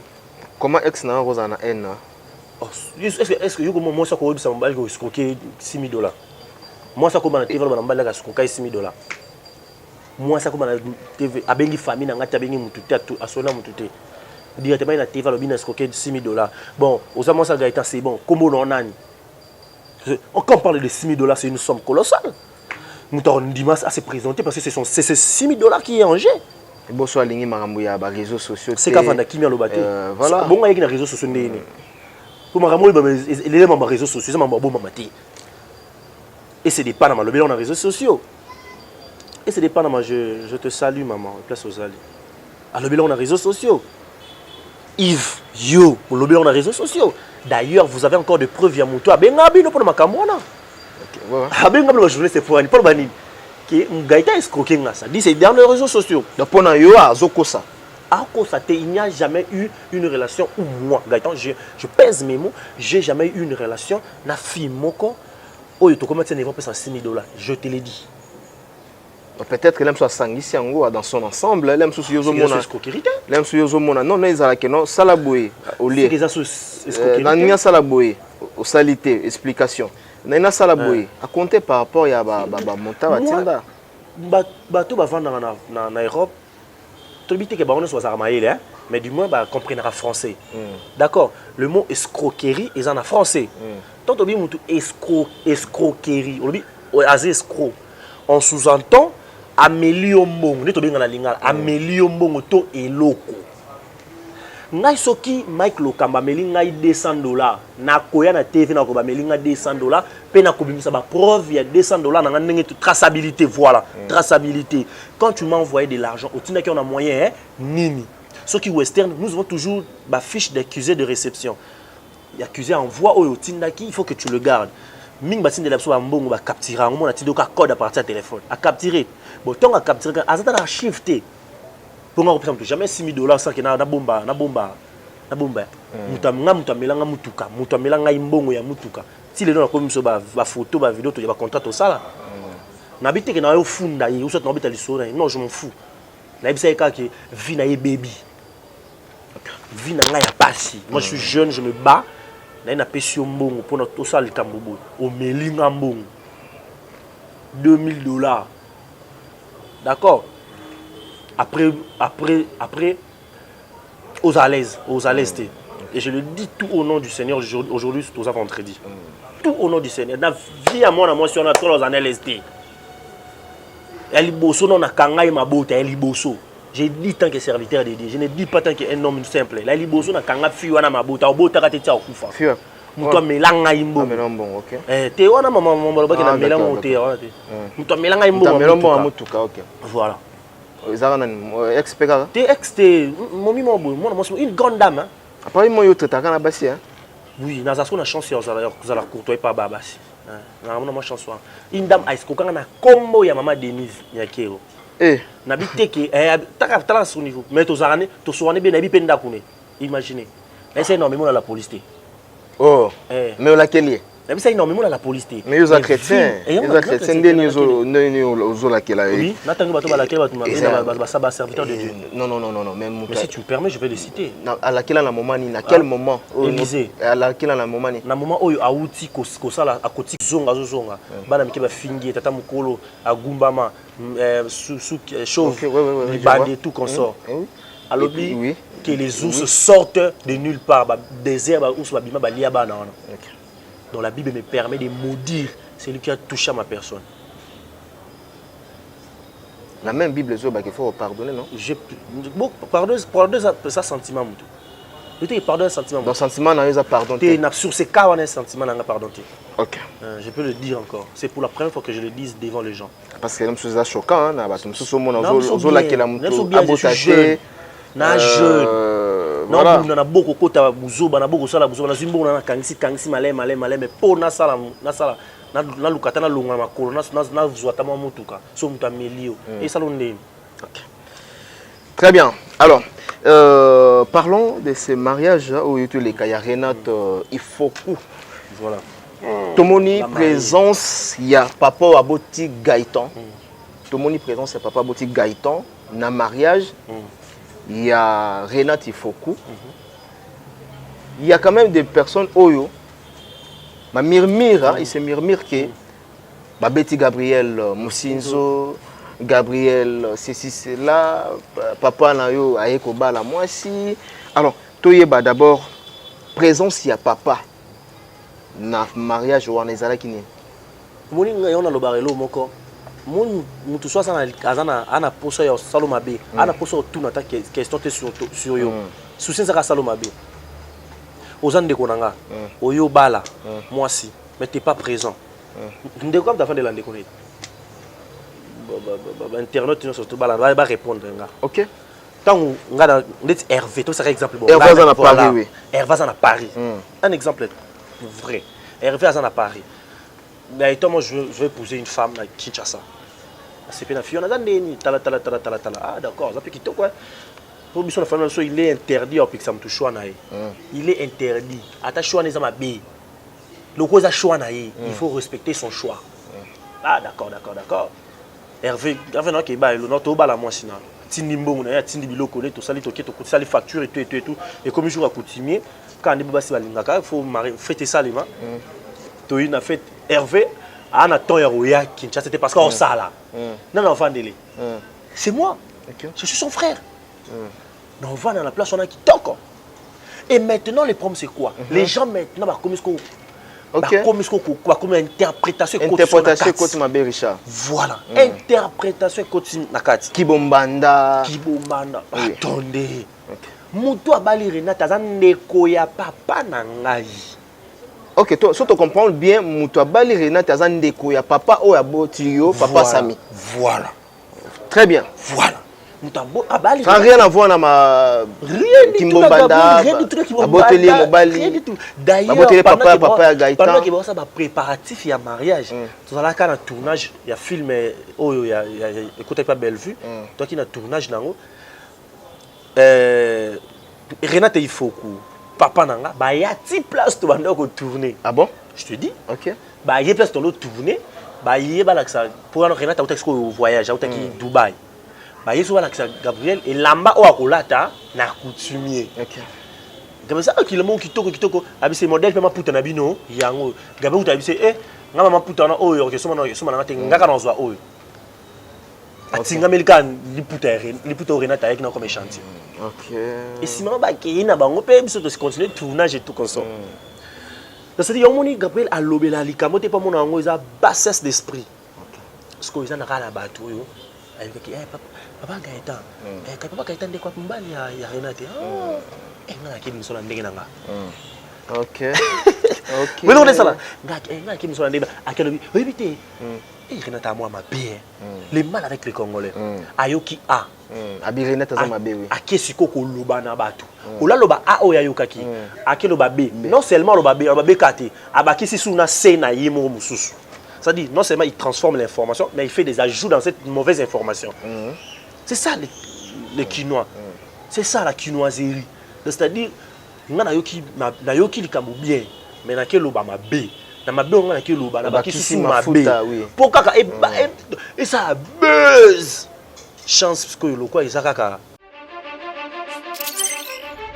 Comment est-ce que vous avez la haine? Est-ce que moi, ça a escroqué 6 000 $? Moi, ça a escroqué 6 000 $. Moi, ça a été famille, directement na TV lobby na escroquer 6 000 $. Bon, aux amours ça Gaëtan c'est bon. Comment on a quand on parle de 6 000 $, c'est une somme colossale. Nous t'en disons à se présenter parce que c'est 6 000 $ qui est en jeu. Et bon soit ligné marambo ya ba réseaux sociaux. C'est quand vanda kimia lobaté. Voilà. Bon avec les réseaux sociaux ndeni. Pour marambo les membres réseaux sociaux, c'est maman bon mamati. Et c'est des pas dans ma lobby on a réseaux sociaux. Et c'est des pas dans je te salue maman, place aux alliés. À lobby on a réseaux sociaux. Yves, yo, on lobby on a réseaux sociaux. D'ailleurs, vous avez encore des preuves via mon toit. Ben ngabi no pour ma kamona. Ah ben ngabi journée c'est pour ani pour bani. Qui Gaëtan escroqué ça. Dit c'est dans les réseaux sociaux. Donc pour na yo azokosa. Il n'y a jamais eu une relation où moi, Gaëtan, je pèse mes mots, j'ai jamais eu une relation na fille moko. Oh, tu commences à niveau pour 6 000 $. Je te l'ai dit. Peut-être que l'homme soit sanguissé dans son ensemble. L'homme soit yozo mona. L'homme soit yozo mona. Non, ils ont non salaboué au lieu. Nania salaboué au salité explication. Nania salaboué à compter par rapport à monta batinda. Bateau va vendre en Europe. Tu dis que baron soit armaïle, mais du moins bah comprendra français. D'accord. Le mot escroquerie est en français. Tant on dit mot escroquerie, on dit escroc. On sous-entend Amélie Mbongo, ne to benga na lingala Amélie Mbongo to eloko. Ngai soki Mike Lokamba meli ngai $200 na koya na TV na ko ba meli ngai $200 pe na ko bimisa ba preuve ya $200 na ngenge traçabilité voilà, traçabilité. Quand tu m'as envoyé de l'argent, au tina qui on a moyen nini. Ceux qui western, nous avons toujours ba fiche d'accusé de réception. L'accusé envoie au tina qui il faut que tu le gardes. Ming batin de la so mbongo ba capturer on a tido ka code à partir de téléphone à capturer bon tant à capturer azata na shifter pour moi par exemple jamais 6 000 $ ça que na bomba mutamela mutuka mbongo ya mutuka si les gens comme so ba photo ba vidéo to ya ba contrat to sala na bité que na yo funda yi ou soit na bité lisoro non je m'en fous na bisa ka que vie na ye baby vie na nga ya pasi moi je suis jeune je me bats. Il y a un mbongo pour tout ça le Kambobo au melinga mbongo $2 000. D'accord. Après aux à l'aise et je le dis tout au nom du Seigneur aujourd'hui c'est vendredi. tout au nom du Seigneur. Na vie à moi si on a trop en LSD. Elle bosso non na kangai mabota elle bosso. J'ai dit tant que serviteur de Dieu. Je ne dis pas tant qu'un homme simple. Là il bosso na kanga fi wana mabota obota katetia okufa. Fiwa. Muto melanga imbo. Melombo, OK. Te wana mama baloba na melanga te wana te. Muto melanga imbo. Melombo amutuka, OK. Voilà. Ezana expert. Te ex-te momi mobo, moi une grande dame. Après moi yo tata na basi hein. Oui, na zasko na chance ya zala courtois pas babasi. Na mona chance wa. Une dame a escokanga na kombo ya mama Denise Nyakero. Na biteke taka tala sur niveau. Mais to zarane, to soane be na bi penda kune. Imaginez. Essaye énormément à la police. Oh. Mais laquelle ça énormément à la police. Mais ils sont chrétiens. Ils sont chrétiens. Oui, n'attends pas laquelle va serviteur de Dieu. Non. Mais si tu me permets, je vais les citer. À laquelle à quel moment Élysée. À laquelle à moment na moment où a outi kosala akoti zonga zonga. Bana mike ba fingi tata mukolo agumbama chauve bandé tout consort. Alors oui que les ours sortent de nulle part, désert ours babima balia bana. Donc la Bible me permet de maudire celui qui a touché à ma personne. La même Bible il faut pardonner, non? Pardonner ça sentiment. Je pardonne un sentiment. Donc sentiment n'a pas pardonné. Sur ces cas, on a un sentiment n'a pas pardonné. OK. Je peux le dire encore. C'est pour la première fois que je le dis devant les gens. Parce que c'est chose choquant hein, parce que nous sommes non na boko kota buzoba na boko sala buzoba na zimbo na kangisi malé mais po na sala na lukata na longa makolo na zwata ma mutuka so muta melio et salonde. OK. Très bien. Alors parlons de ce mariage où il y a les Kaya Renate Ifoku. Voilà. Tomoni présence il y a papa Aboti Gaëtan. Tomoni présence c'est papa Aboti Gaëtan na mariage. Il y a Renate Ifoku. Il y a quand même des personnes oyo. Ma murmure, il se murmure que Betty Gabriel Moussinzo, Gabriel ceci cela, papa nayo ayeko bala moi si. Alors, toyeba d'abord présence il y a papa na mariage ou en ezala kini. Moni ngayona lobarelo moko. Mon mutu soit azana ana poso ya saloma be ana poso tout na ta question sur yo souci ça saloma be ozan de konanga oyo bala moi si mais t'es pas présent ndeko comme ta fin de la déconner internet non surtout bala va répondre nga. OK. Tant nga net Hervé tout ça exemple bon Hervé à Paris oui. Hervé à Paris un exemple vrai Hervé à Paris. Mais moi je vais épouser une femme à Kinshasa. C'est pas une fille, on a dit tala. Ah d'accord, ça peut quitter quoi. Pour la femme, il est interdit au pixam to choix naï. Il est interdit. Atta choix n'est pas bé. Le cause a choix naï, il faut respecter son choix. Ah d'accord. Hervé non qui ba le notre bala moi sinon. Tindimbo na ya tindibilo connaît tout ça li toqué to ça les factures et tout et comme jour à coutumier quand on basi balingaka il faut fêter ça les mains. Toi une fête Hervé a temps ya Kinshasa c'était parce qu'on ça là. Non enfant délai. C'est moi. Je suis son frère. On va dans la place on a qui toque. Et maintenant les problèmes c'est quoi? Les gens maintenant bah comme comme interprétation côté Mabé Richard. Voilà, interprétation côté Nakati. Kibombanda. Attendez. Mutu abali Renate azandeko ya papa na ngai. OK, toi, si tu comprends bien, Moutou Bali Renate azandeko ya papa o ya Botio, papa Sami. Voilà. Très bien. Voilà. Moutou Bali. Ça n'a rien à voir avec ma Kimbombanda. Rien du tout Rien du tout. D'ailleurs, papa Gaëtan. Pendant qu'il y a ça préparatif, il y a mariage. Tout à l'heure quand on tournage, il y a film il y a écoutez pas Bellevue. Toi qui na tournage nango. Renate Ifoku. Papa nanga ba ya ti place to banda ko tourner. Ah bon? Je te dis. OK. Ba y place to lo tourner, ba y ba la ça pour Renata au ko voyage au taki Dubaï. Ba y so la ça Gabriel et lamba o akolata na coutumier. OK. Comme ça qui le monde kitoko abi c'est modèle pe ma puta na bino yango Gabriel uta abi c'est nga mama puta na oyo ke soma na te ngaka na zwa oyo. Atinga melika li puta Renata avec na comme chantier. OK. Et si maman ba ki na bango pe biso to continuer tournage et tout comme ça. c'est-à-dire yomoni Gabriel a lobela likambo te pas mon ango isa bassesse d'esprit parce que ils en a la bateau yo avec papa Gaëtan papa Gaëtan de quoi mbali ya Renate nga ki misola ndenge nanga OK. Mais non ça là nga ki misola ndenge akelo oui bité Renate a moi ma bien les mal avec les Congolais ayoki a abi Renate za mabe oui akesiko ko loba na bato ola loba a o ya yokaki akelo ba b non seulement loba b kate abakisi suna c na yemo mususu. C'est-à-dire, non seulement il transforme l'information, mais il fait des ajouts dans cette mauvaise information. C'est ça le quinoa. C'est ça la quinoiserie. C'est-à-dire, na yoki likambo bien, mais na kelo ba mabe. Na mabe on na kelo ba na bakisi mabe. Pourquoi et ça buzz. Chance que le quoi isakaka.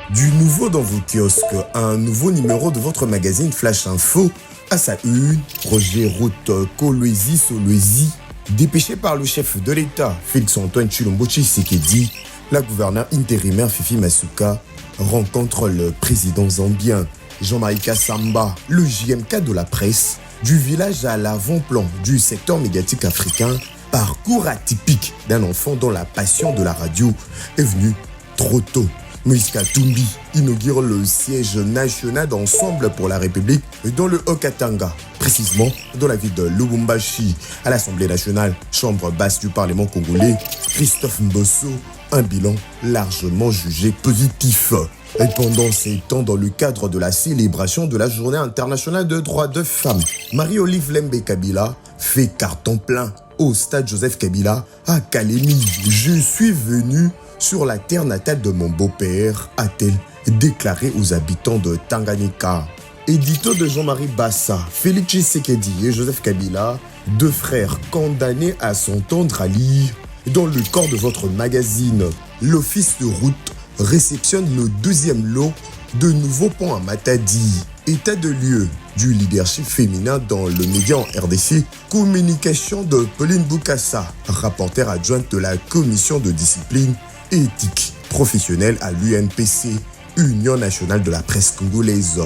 Du nouveau dans vos kiosques, un nouveau numéro de votre magazine Flash Info. À sa une, Roger Route Kolwezi Solwezi, dépêché par le chef de l'État, Félix-Antoine Tshilombo Tshisekedi, la gouverneure intérimaire Fifi Masuka rencontre le président zambien Jean-Marie Kassamba, le JMK de la presse, du village à l'avant-plan du secteur médiatique africain, parcours atypique d'un enfant dont la passion de la radio est venue trop tôt. Moïse Katumbi inaugure le siège national d'Ensemble pour la République dans le Haut-Katanga, précisément dans la ville de Lubumbashi. À l'Assemblée nationale, chambre basse du Parlement congolais, Christophe Mbosso, un bilan largement jugé positif. Et pendant ces temps, dans le cadre de la célébration de la Journée internationale de droits de femmes, Marie-Olive Lembe Kabila fait carton plein au stade Joseph Kabila à Kalemi. Je suis venu sur la terre natale de mon beau-père, a-t-elle déclaré aux habitants de Tanganyika. Édito de Jean-Marie Bassa, Félix Tshisekedi et Joseph Kabila, deux frères condamnés à s'entendre à lire. Dans le corps de votre magazine, l'Office de route réceptionne le deuxième lot de nouveaux ponts à Matadi. État de lieu du leadership féminin dans le média en RDC, communication de Pauline Boukassa, rapporteure adjointe de la commission de discipline et éthique professionnelle à l'UNPC, Union nationale de la presse congolaise.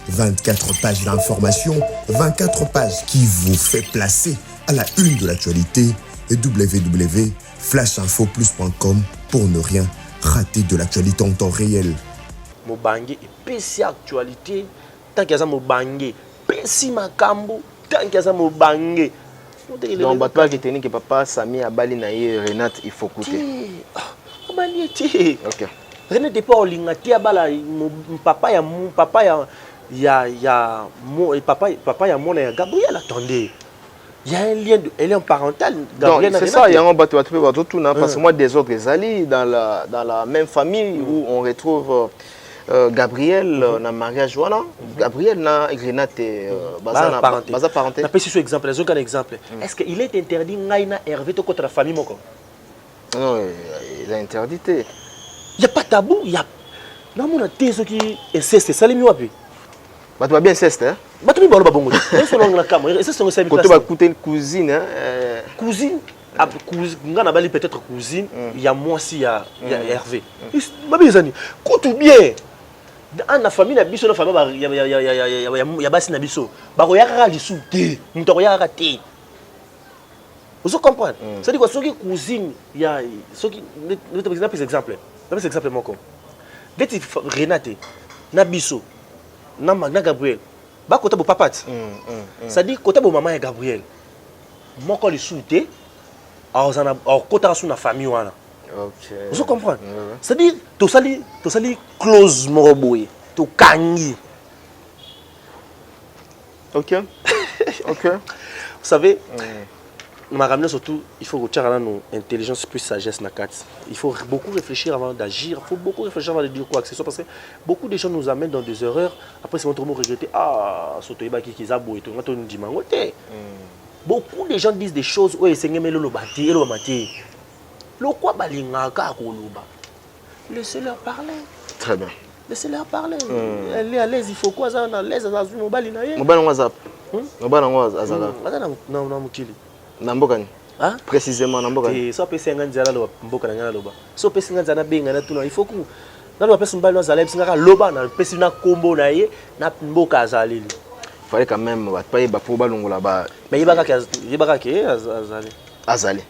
24 pages d'information, 24 pages qui vous fait placer à la une de l'actualité et www.flashinfoplus.com pour ne rien rater de l'actualité en temps réel. Mobange et PC actualité, tant qu'il y a Mobange, PC Makambo, tant qu'il y a Mobange. Donc, battement qui était que papa Sami Abali Naye Renate, il faut écouter. Ok. Renate n'est pas au lingati abala papa ya mon papa ya mon Gabriel attendez. Il y a un lien parental. Gabriel c'est ça, il y a un bateau tout parce que moi des autres alliés dans la même famille où on retrouve Gabriel na Maria Joana, Gabriel na Renate baza parenté. Na pesi sur exemple, les autres exemple. Est-ce qu'il est interdit ngaina Hervé to contre la famille moko? Non, il a interdité. Il y a pas tabou, il y a na mona teso qui inceste, ça les mieux appui. Bah tu vas bien inceste hein. Bah tu vas bongo. Est-ce que la caméra, est-ce que c'est quand tu vas écouter une cousine hein. Cousine ngana bali peut-être cousine, il y a moi si il y a Hervé. Ba bizani. Kotu bien. Dans la famille na biso na famille il y a basi na biso. Ba ko yaka lisu te, muto ko yaka te. Vous comprenez? C'est-à-dire que ceux qui cousine, il y a ceux qui nous te exemple exemple. Donne exemple moko. Dès Renate na biso na Gabriel. Ba kota bo papat. C'est-à-dire kota bo maman et Gabriel. Moko lisu te. Alors kota su na famille wana. OK. Vous comprenez? C'est-à-dire to sali close moroboy, to kangi. OK. OK. Vous savez, ma ramener surtout, il faut que tu aies nos intelligence plus sagesse na carte. Il faut beaucoup réfléchir avant d'agir, il faut beaucoup réfléchir avant de dire quoi que ce soit parce que beaucoup de gens nous amènent dans des erreurs. Après c'est notre mot regretter surtout ibaki kizabo et tout ngato ndimangote. Beaucoup de gens disent des choses ouais sengeme lo bati elo mati. Lo kwa balingaka koloba. Laissez-leur parler. Très bien. Laissez-leur parler. Elle est à l'aise, il faut quoi ça à l'aise à mobile na ye. Mobile WhatsApp. Mobile azala. Non mukili. Nambokani. Hein? Précisément Nambokani. Et ça peut ser nganzala lo mboka na ngana loba. So peut ser nganzana benga na tuna il faut que na lo pesa mbali na zala pesa ngaka loba na pesa na kombo na ye na mboka azaleli. fallait quand même pas pour balongo là-bas. Mais il va que Azali.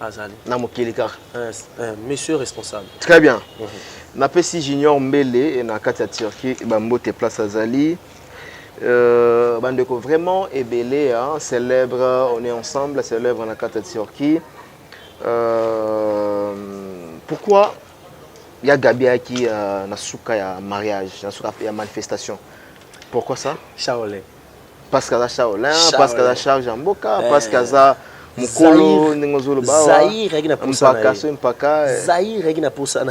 Na mokili kaka. Monsieur responsable. Très bien. Napesi Junior Mbele et na kati ya Turquie bambote place Azali. Bandeko vraiment ébélé, hein, célèbre, on est ensemble, célèbre na kati ya Turquie. Pourquoi il y a Gabia qui na souka ya mariage, na souka ya manifestation? Pourquoi ça? Shaolin. Parce qu'il y a Shaolin, parce qu'il y a Charles Jamboka, parce qu'il y a Mukolo, Nengozolo Bawa. Zahir règne pour ça. Zahir règne pour ça.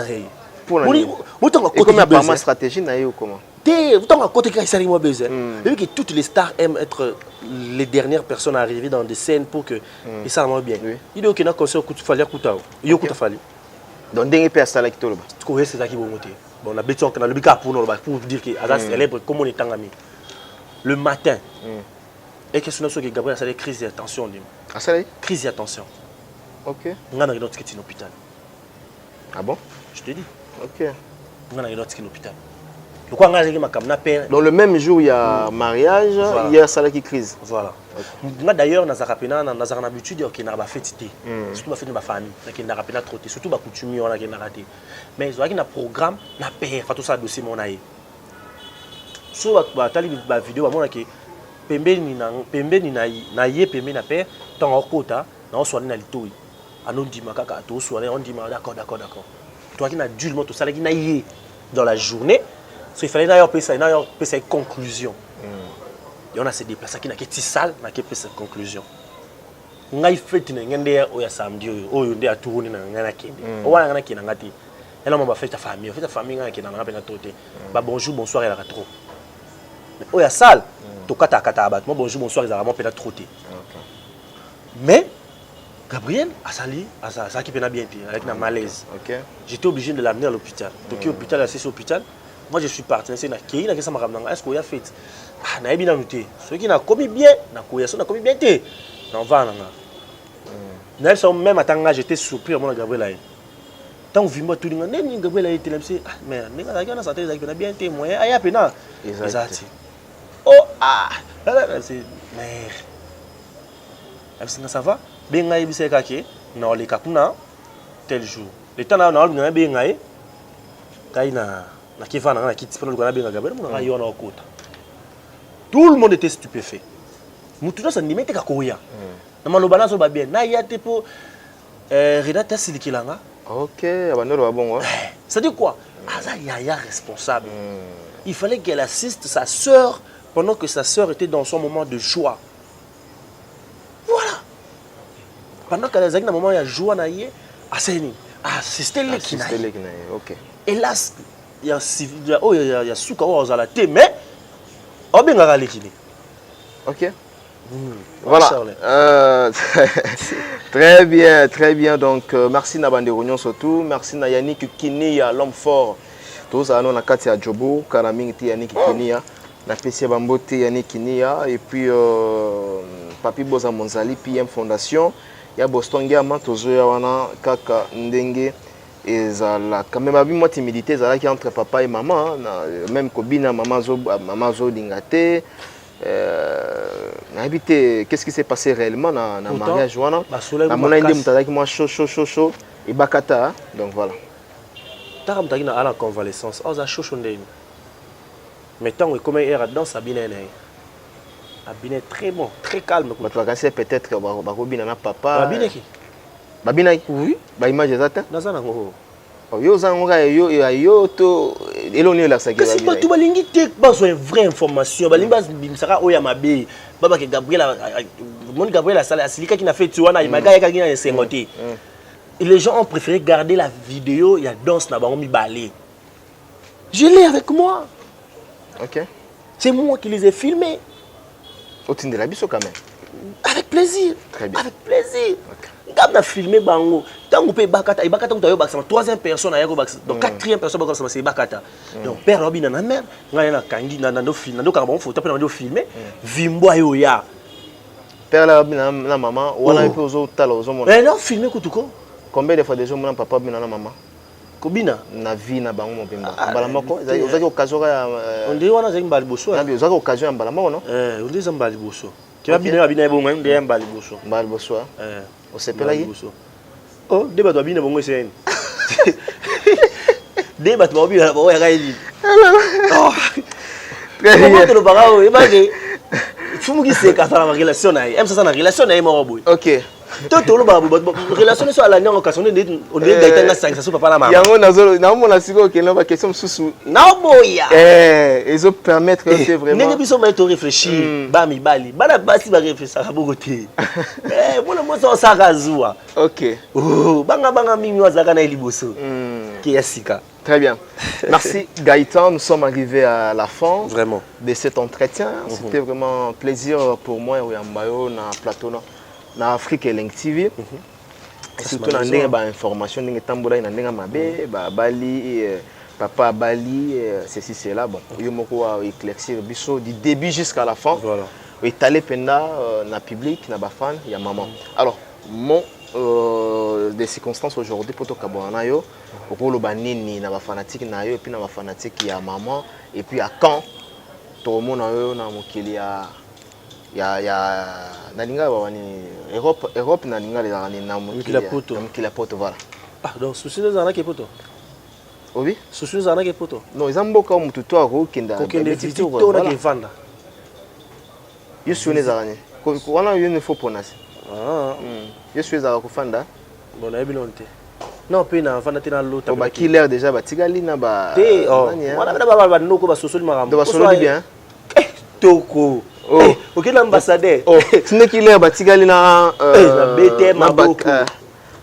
Pour et comme il y a pas mal de stratégie, ou comment? Vous côté qui s'arrive moi besoin. Et que toutes les stars aiment être les dernières personnes à arriver dans des scènes pour que et ça va bien. Il doit qu'il y a un concert qui fallait écouter. Il y a un fallait. Donc dengue pe ça là qui tolo. Tu connais c'est ça qui va monter. Bon, on a besoin qu'on a le bica pour dire que Azaz célèbre comme on est en ami. Le matin. Et qu'est-ce que Gabriel a des crises d'attention. Ah ça là? Crise d'attention. OK. On a un autre qui est en hôpital. Ah bon? Je te dis. OK. On a un autre qui est en hôpital. Dans le même jour, il y a mariage, il y a ça qui crise. Voilà. Moi d'ailleurs, dans une habitude, il y a une fête. Surtout dans ma famille, il y a une trop. Surtout dans la coutume, il y a une raté. Mais il y a un programme, il y a un père, tout ça dossier. Sur la vidéo, il y a pembe ni na ye pembe na père, tant en kota, na soigner na litoi. Anon dit ma kaka, to soigner, on dit d'accord. Toi qui n'a dûlement tout ça, qui n'a yé dans la journée. Il fallait d'ailleurs faire une conclusion. Et on a se déplacé qui n'a qu'une salle, n'a qu'une conclusion. On a fait une samedi, on a tourné dans la kende. On a fait une ngati. Et là on va faire ta famille qui n'a pas été. Bah bonjour, bonsoir, elle a trop. Mais on a salle, to kata abat. Moi bonjour, bonsoir, ils ont vraiment pas trop. Mais Gabriel a sali, ça qui peut bien avec un malaise. J'étais obligé de l'amener à l'hôpital. Donc l'hôpital, c'est l'hôpital. Moi je suis parti, c'est est-ce qu'il y a fait? Ah, n'a bien noté. Ceux qui n'a commis bien, n'a commis bien. On va Nelson même à Tanga, j'étais surpris à mon Gabriel. Tant que moi tout le monde, Gabriel a été là, mais on a santé, il a bien été moyen. Ah, il y a pena. Exact. Oh, ah, c'est merde. Ça va? Bien, il y a des gens qui ont tel jour. Le temps là, on a bien tout le monde était stupéfait. Moutouna ça n'imite qu'à courir. Namalobana so bien. Na yate pour Renata Silikilanga. OK, abandonne bon. Ça dit quoi? Aza Yaya responsable. Il fallait qu'elle assiste sa sœur pendant que sa sœur était dans son moment de joie. Voilà. Pendant qu'elle était dans un moment de joie naïe, Aseni. Ah, c'était le qui naïe. OK. Hélas, il y a souka aux ala té mais on bien la l'équilibre. OK. Voilà. Très bien. Donc merci na bande réunion surtout, merci na Yannick Kinia l'homme fort. Tous ça na kati ya Jobo, Karaming ti Yannick Kinia, na PC Bambote Yannick Kinia et puis Papi Boza Monzali PM Fondation, ya Boston Gama tozo ya wana kaka ndenge. Et là, quand même, avec moi, timidité, ça qui entre papa et maman, même Kobina, maman zo dingate. Qu'est-ce qui s'est passé réellement dans le mariage? À mon avis, moi chaud et bakata. Donc voilà. Tu as à la convalescence, on a chaud. Mais tant que comme hier dedans, ça bien très bon, très calme. Tu vas casser peut-être que Bakobina na papa. Babina qui? Babina oui. Ba image exacte. Yo zanga yo to eloni la saki. Kasi ba tu balingi te besoin vraie information. Balimba bimsaka oya mabe. Baba ke Gabriel mon Gabriel a sala asilika qui n'a fait tu wana imaga ya kaki na sengote. Et les gens ont préféré garder la vidéo, il y a danse na bango mi balé. Je l'ai avec moi. OK. C'est moi qui les ai filmés. Au titre de la biso quand même. Avec plaisir. Très bien. Avec plaisir. Quand on a filmé Bango, tant qu'on peut Bakata, et Bakata, on a eu troisième personne, donc quatrième personne, c'est Bakata. Donc, Père Robin, on a même, on a Kandi, on a filmé, on a photo, on a filmé, Vimbo et Oya. Père Robin, la maman, on a eu aux autres talents. Mais non, filmé Koutouko. Combien de fois déjà, mon papa, mon maman? Kobina na vie na bango mobimba mbala moko ozaki occasion ya on dit wana zaki mbali boso ozaki occasion ya mbala moko non on dit za mbali boso kiba bina bina ebongo ndi ya mbali boso osepela yi oh de bato bina bongo sen de bato ba bina ba ya kaili oh comment te le bagao e ba ke fumu ki se ka sala ma relation na em ça na relation na mo boy OK Toto lo ba relation sur la langue occasion de on est dans 5 ça papa na mama yango na mona siko ke na question susu na boya ezo permettre que c'est vraiment nenge biso ba to réfléchir ba mi bali bana basi ba réfléchir ka bokote bona mo so saka zuwa OK banga mingi wazaka na liboso qui yasika. Très bien. Merci Gaëtan, nous sommes arrivés à la fin vraiment de cet entretien. C'était vraiment un plaisir pour moi et Yambayo na plateau na Afrique Link TV. Et surtout na ndenge ba information ndenge tambola na ndenge mabe ba Bali papa Bali ceci cela bon yo moko wa éclaircir biso du début jusqu'à la fin. Voilà. Étaler penda na public na ba fan ya maman. Alors mon des circonstances aujourd'hui pour tokabona yo okolo banini na ba fanatique na yo et puis na ba fanatique ya maman et puis à quand to mona yo na mokili ya nalinga wani Europe nalinga les na mokili ya poto voilà. Ah donc souci de zana ke poto. Oui, souci de zana ke poto. Non, izamboka mutu to akokenda visite to na ke vanda. Yo sone zana ko wana yo ne faut prononcer. Je suis à Kufanda. Bon, non, puis na fanda tena lota. Ba killer déjà ba tigali na ba. Wana ba ba noko ba sosoli makambo. Ba sosoli bien. Toko. OK l'ambassadeur. Tine killer ba tigali na na BT maboko.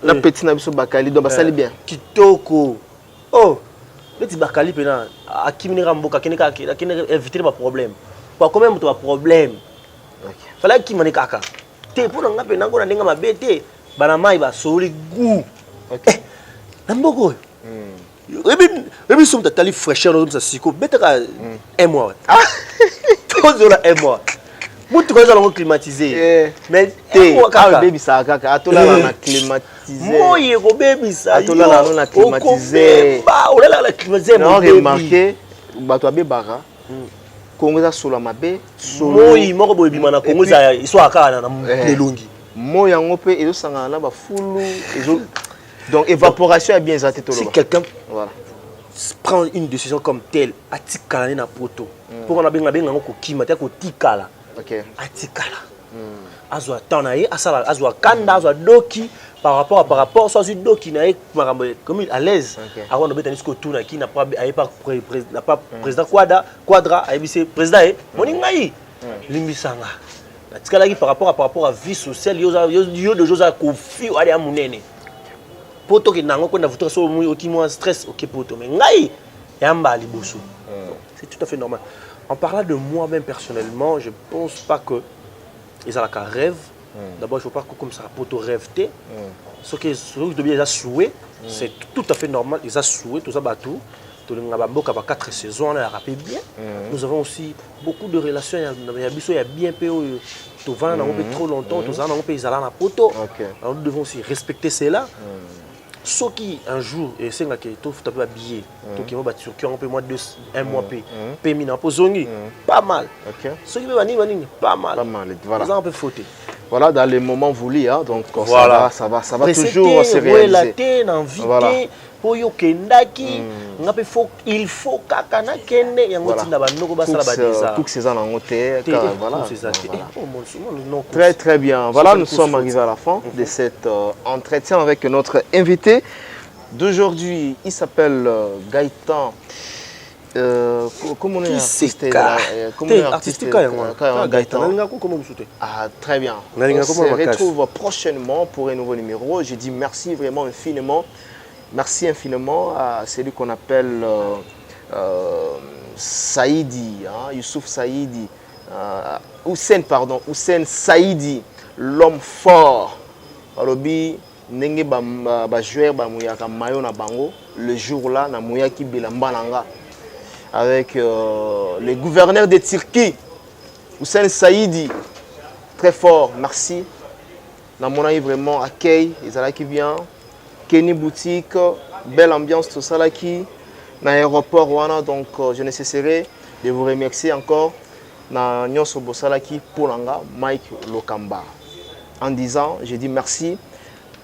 Na petit na biso bakali do ba sali bien. Kitoko. Oh. Petit bakali pena akimini ramboka kenika éviter ba problème. Pas quand même toi problème. OK. Fallait ki mane kaka. Pour nga pe nango na ndenge mabete bana mai ba soli gu OK namboko ebi som tatali fraîcheur no ça siko bete ka un mois tozola un mois mutu ko zala climatisé mais un mois kaka baby sa kaka atola na climatisé moye ko baby sa atola na climatisé ba olela la climatisé non remarqué bato abebaka Congo za solo mabe solo moi moko boye bimana Congo za iswa kaka na melongi moi yango pe ezo sangana na ba fulu ezo donc évaporation est bien zaté tolo. Si quelqu'un voilà prend une décision comme telle atikala na poto pour on a benga ngoko kima ta ko tikala OK atikala azwa tanaye asala azwa kanda azwa doki par rapport soit doki na comme à l'aise avant de mettre jusqu'au tour qui n'a pas président quadra a été président moningai limbisanga atikala par rapport à vie sociale yo de choses à confi ali a munene poto ki nango ko na voter so qui moins stress OK poto mais ngai yamba liboso c'est tout à fait normal. En parlant de moi-même personnellement, je pense pas que ils ont un rêve. D'abord, il ne faut pas que comme ça poto rêve. Ce que ils ont souhaité, c'est tout à fait normal. Ils ont souhaité tout ça bateau. Nous avons 4 saisons, on a rappelé bien. Nous avons aussi beaucoup de relations. Il y a bien peu de vent, trop longtemps. Nous avons pays à la poto. Alors nous devons aussi respecter cela. Ce qui un jour et c'est là que tout fait un billet tout qui va battre sur qui on peut moins de un mois payer mina posongi pas mal OK ce qui va venir pas mal voilà ça on peut fauter voilà dans les moments voulus hein donc voilà. ça va toujours se réaliser voilà pour yo kendaki ngape faut il faut kakana kende yango tinda banoko basala badeza pour ces ans en hôtel voilà très très bien voilà nous sommes arrivés à la fin de cet entretien avec notre invité d'aujourd'hui. Il s'appelle Gaëtan comment on est artiste Gaëtan. Ah très bien. On se retrouve prochainement pour un nouveau numéro. Je dis merci vraiment infiniment. Merci infiniment à celui qu'on appelle Saïdi, hein, Youssouf Saïdi, Hussein Saïdi, l'homme fort. Alobi ndenge ba joueur ba muyaka mayo na bango le jour là na muyaki bilamba nanga avec le gouverneur de Turquie Hussein Saïdi, très fort. Merci. Na mona vraiment accueil, ils allaient qui vient Kenny Boutique, belle ambiance tout ça là qui dans l'aéroport wana donc je ne cesserai de vous remercier encore na nyonso bosala qui pour langa Mike Lokamba en disant je dis merci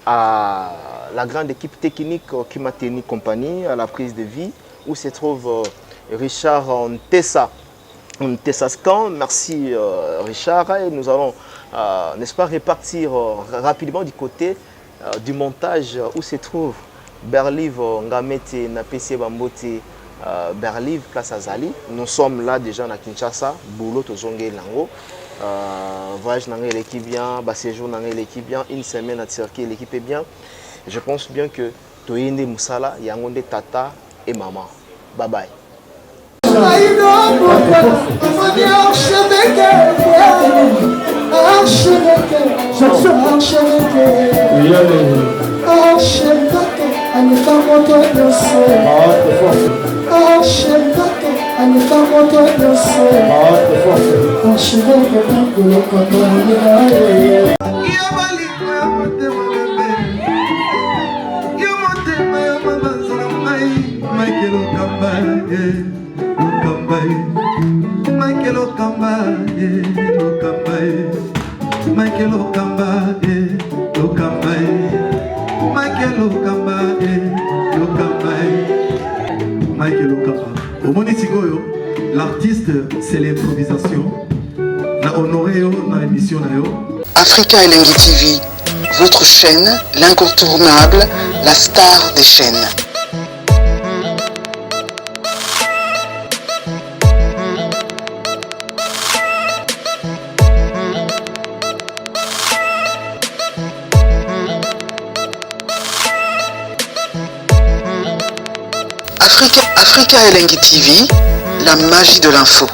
à la grande équipe technique qui m'a tenu compagnie à la prise de vie où se trouve Richard Ntessa Scan. Merci Richard et nous allons n'est-ce pas repartir rapidement du côté du montage où se trouve Berliv Ngamete na PC Bambote Berliv place Azali. Nous sommes là déjà à Kinshasa, boulot tozongé lango. Voyage dans l'équipe bien, séjour dans l'équipe bien, une semaine à Turquie l'équipe est bien. Je pense bien que Toyende Moussala, Yangonde Tata et maman. Bye bye. L'artiste, c'est l'improvisation. Na honoré dans l'émission. Africa Elengi TV, votre chaîne, l'incontournable, la star des chaînes. Africa Elengi TV, la magie de l'info.